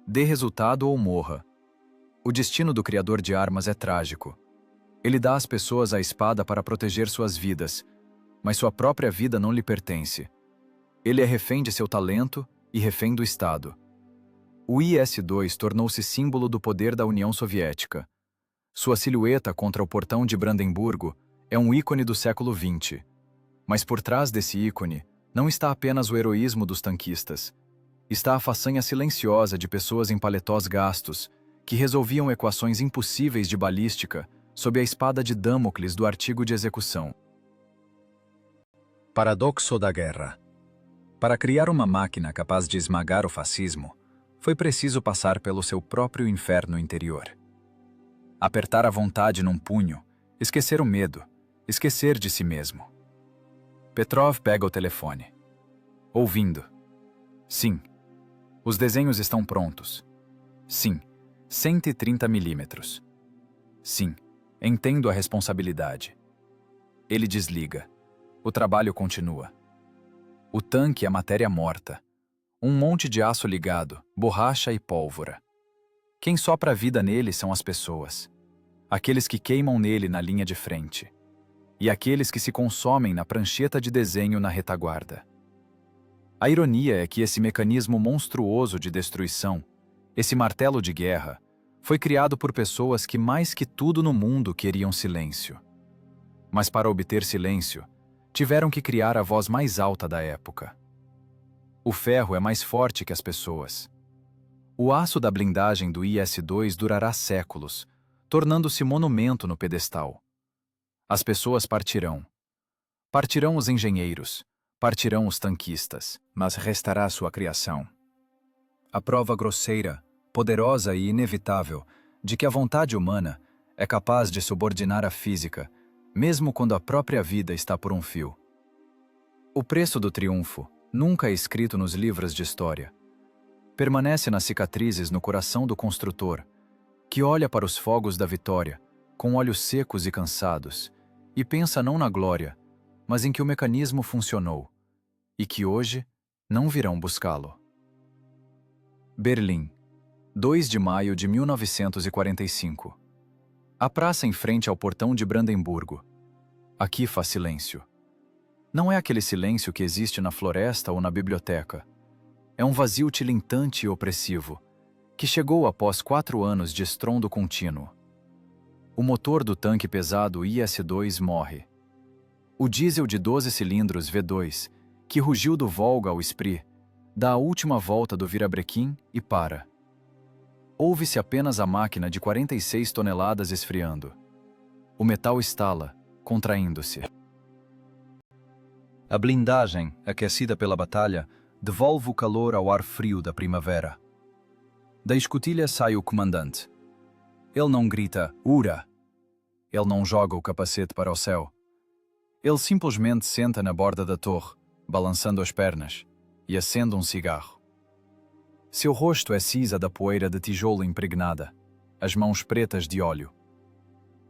Dê resultado ou morra. O destino do criador de armas é trágico. Ele dá às pessoas a espada para proteger suas vidas, mas sua própria vida não lhe pertence. Ele é refém de seu talento e refém do Estado. O IS-2 tornou-se símbolo do poder da União Soviética. Sua silhueta contra o portão de Brandemburgo é um ícone do século XX. Mas por trás desse ícone, não está apenas o heroísmo dos tanquistas. Está a façanha silenciosa de pessoas em paletós gastos, que resolviam equações impossíveis de balística sob a espada de Damocles do artigo de execução.
Paradoxo da guerra. Para criar uma máquina capaz de esmagar o fascismo, foi preciso passar pelo seu próprio inferno interior. Apertar a vontade num punho, esquecer o medo, esquecer de si mesmo. Petrov pega o telefone. Ouvindo. Sim. Os desenhos estão prontos. Sim. 130 milímetros. Sim. Entendo a responsabilidade. Ele desliga. O trabalho continua. O tanque é matéria morta. Um monte de aço ligado, borracha e pólvora. Quem sopra a vida nele são as pessoas. Aqueles que queimam nele na linha de frente. E aqueles que se consomem na prancheta de desenho na retaguarda. A ironia é que esse mecanismo monstruoso de destruição, esse martelo de guerra, foi criado por pessoas que mais que tudo no mundo queriam silêncio. Mas para obter silêncio, tiveram que criar a voz mais alta da época. O ferro é mais forte que as pessoas. O aço da blindagem do IS-2 durará séculos, tornando-se monumento no pedestal. As pessoas partirão. Partirão os engenheiros, partirão os tanquistas, mas restará sua criação. A prova grosseira, poderosa e inevitável de que a vontade humana é capaz de subordinar a física, mesmo quando a própria vida está por um fio. O preço do triunfo nunca é escrito nos livros de história. Permanece nas cicatrizes no coração do construtor, que olha para os fogos da vitória, com olhos secos e cansados, e pensa não na glória, mas em que o mecanismo funcionou, e que hoje não virão buscá-lo. Berlim, 2 de maio de 1945. A praça em frente ao portão de Brandemburgo. Aqui faz silêncio. Não é aquele silêncio que existe na floresta ou na biblioteca. É um vazio tilintante e opressivo, que chegou após 4 anos de estrondo contínuo. O motor do tanque pesado IS-2 morre. O diesel de 12 cilindros V2, que rugiu do Volga ao Spree,
dá a última volta do virabrequim e para. Ouve-se apenas a máquina de 46 toneladas esfriando. O metal estala, contraindo-se.
A blindagem, aquecida pela batalha, devolve o calor ao ar frio da primavera. Da escotilha sai o comandante. Ele não grita "Ura!". Ele não joga o capacete para o céu. Ele simplesmente senta na borda da torre, balançando as pernas, e acende um cigarro. Seu rosto é cinza da poeira de tijolo impregnada, as mãos pretas de óleo.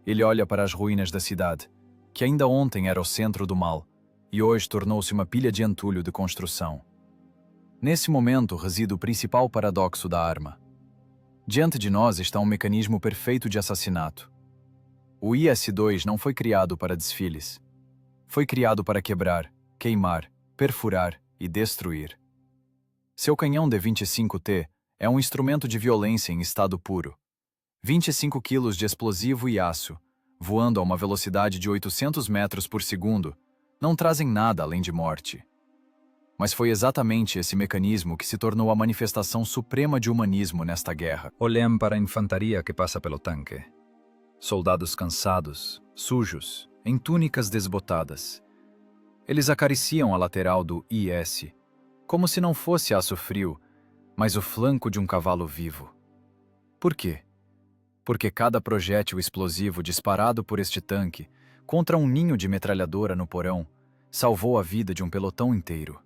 Ele olha para as ruínas da cidade, que ainda ontem era o centro do mal, e hoje tornou-se uma pilha de entulho de construção. Nesse momento reside o principal paradoxo da arma. Diante de nós está um mecanismo perfeito de assassinato. O IS-2 não foi criado para desfiles. Foi criado para quebrar, queimar, perfurar e destruir. Seu canhão D-25T é um instrumento de violência em estado puro. 25 quilos de explosivo e aço, voando a uma velocidade de 800 metros por segundo, não trazem nada além de morte. Mas foi exatamente esse mecanismo que se tornou a manifestação suprema de humanismo nesta guerra. Olhem para a infantaria que passa pelo tanque. Soldados cansados, sujos, em túnicas desbotadas. Eles acariciam a lateral do IS, como se não fosse aço frio, mas o flanco de um cavalo vivo. Por quê? Porque cada projétil explosivo disparado por este tanque contra um ninho de metralhadora no porão salvou a vida de um pelotão inteiro.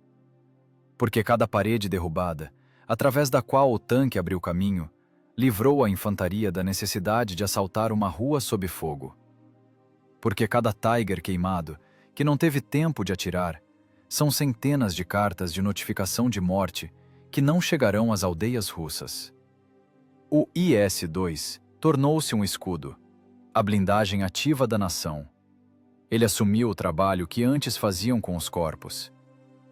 Porque cada parede derrubada, através da qual o tanque abriu caminho, livrou a infantaria da necessidade de assaltar uma rua sob fogo. Porque cada Tiger queimado, que não teve tempo de atirar, são centenas de cartas de notificação de morte que não chegarão às aldeias russas. O IS-2 tornou-se um escudo, a blindagem ativa da nação. Ele assumiu o trabalho que antes faziam com os corpos.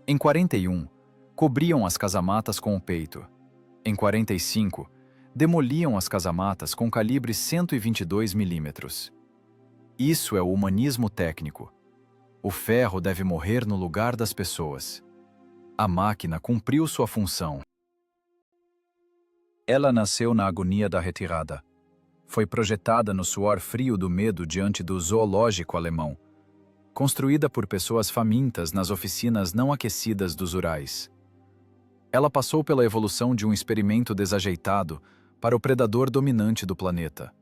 Em 41, cobriam as casamatas com o peito. Em 45, demoliam as casamatas com calibre 122 milímetros. Isso é o humanismo técnico. O ferro deve morrer no lugar das pessoas. A máquina cumpriu sua função. Ela nasceu na agonia da retirada. Foi projetada no suor frio do medo diante do zoológico alemão, construída por pessoas famintas nas oficinas não aquecidas dos Urais. Ela passou pela evolução de um experimento desajeitado para o predador dominante do planeta.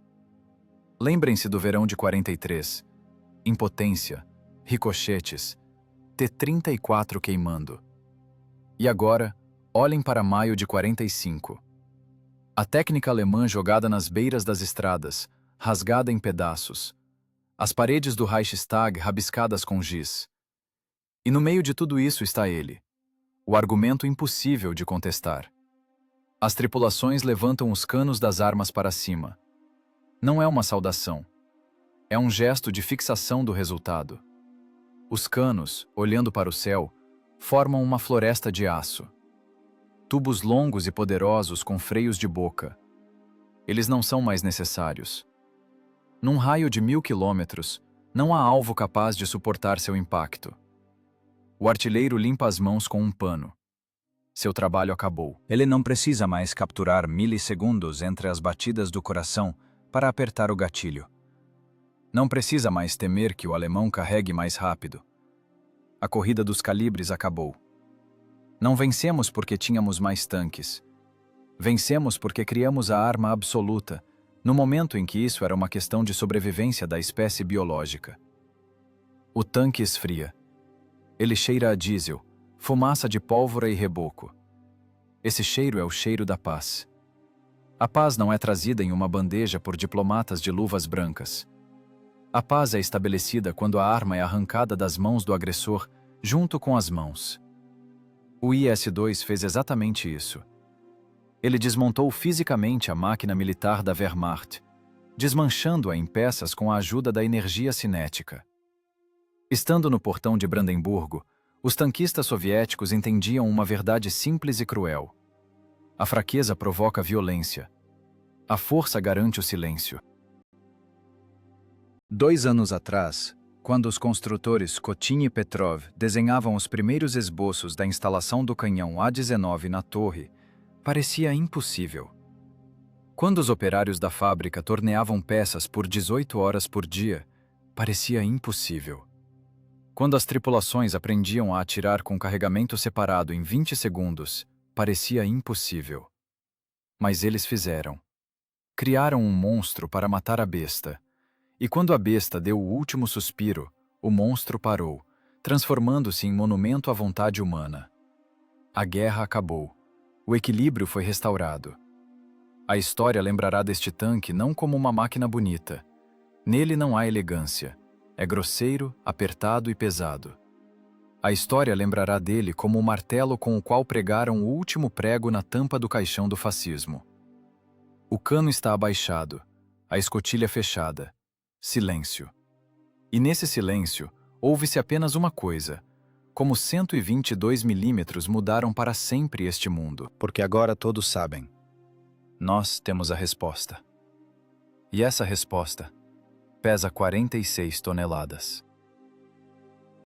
Lembrem-se do verão de 43. Impotência, ricochetes, T-34 queimando. E agora, olhem para maio de 45. A técnica alemã jogada nas beiras das estradas, rasgada em pedaços. As paredes do Reichstag rabiscadas com giz. E no meio de tudo isso está ele, o argumento impossível de contestar. As tripulações levantam os canos das armas para cima. Não é uma saudação. É um gesto de fixação do resultado. Os canos, olhando para o céu, formam uma floresta de aço. Tubos longos e poderosos com freios de boca. Eles não são mais necessários. Num raio de 1000 quilômetros, não há alvo capaz de suportar seu impacto. O artilheiro limpa as mãos com um pano. Seu trabalho acabou. Ele não precisa mais capturar milissegundos entre as batidas do coração para apertar o gatilho. Não precisa mais temer que o alemão carregue mais rápido. A corrida dos calibres acabou. Não vencemos porque tínhamos mais tanques. Vencemos porque criamos a arma absoluta, no momento em que isso era uma questão de sobrevivência da espécie biológica. O tanque esfria. Ele cheira a diesel, fumaça de pólvora e reboco. Esse cheiro é o cheiro da paz. A paz não é trazida em uma bandeja por diplomatas de luvas brancas. A paz é estabelecida quando a arma é arrancada das mãos do agressor junto com as mãos. O IS-2 fez exatamente isso. Ele desmontou fisicamente a máquina militar da Wehrmacht, desmanchando-a em peças com a ajuda da energia cinética. Estando no portão de Brandemburgo, os tanquistas soviéticos entendiam uma verdade simples e cruel. A fraqueza provoca violência. A força garante o silêncio. 2 anos atrás, Quando os construtores Kotin e Petrov desenhavam os primeiros esboços da instalação do canhão A-19 na torre, parecia impossível. Quando os operários da fábrica torneavam peças por 18 horas por dia, parecia impossível. Quando as tripulações aprendiam a atirar com carregamento separado em 20 segundos, parecia impossível. Mas eles fizeram. Criaram um monstro para matar a besta. E quando a besta deu o último suspiro, o monstro parou, transformando-se em monumento à vontade humana. A guerra acabou. O equilíbrio foi restaurado. A história lembrará deste tanque não como uma máquina bonita. Nele não há elegância. É grosseiro, apertado e pesado. A história lembrará dele como o martelo com o qual pregaram o último prego na tampa do caixão do fascismo. O cano está abaixado, a escotilha fechada. Silêncio. E nesse silêncio, ouve-se apenas uma coisa: como 122 milímetros mudaram para sempre este mundo.
Porque agora todos sabem.
Nós temos a resposta. E essa resposta pesa 46 toneladas.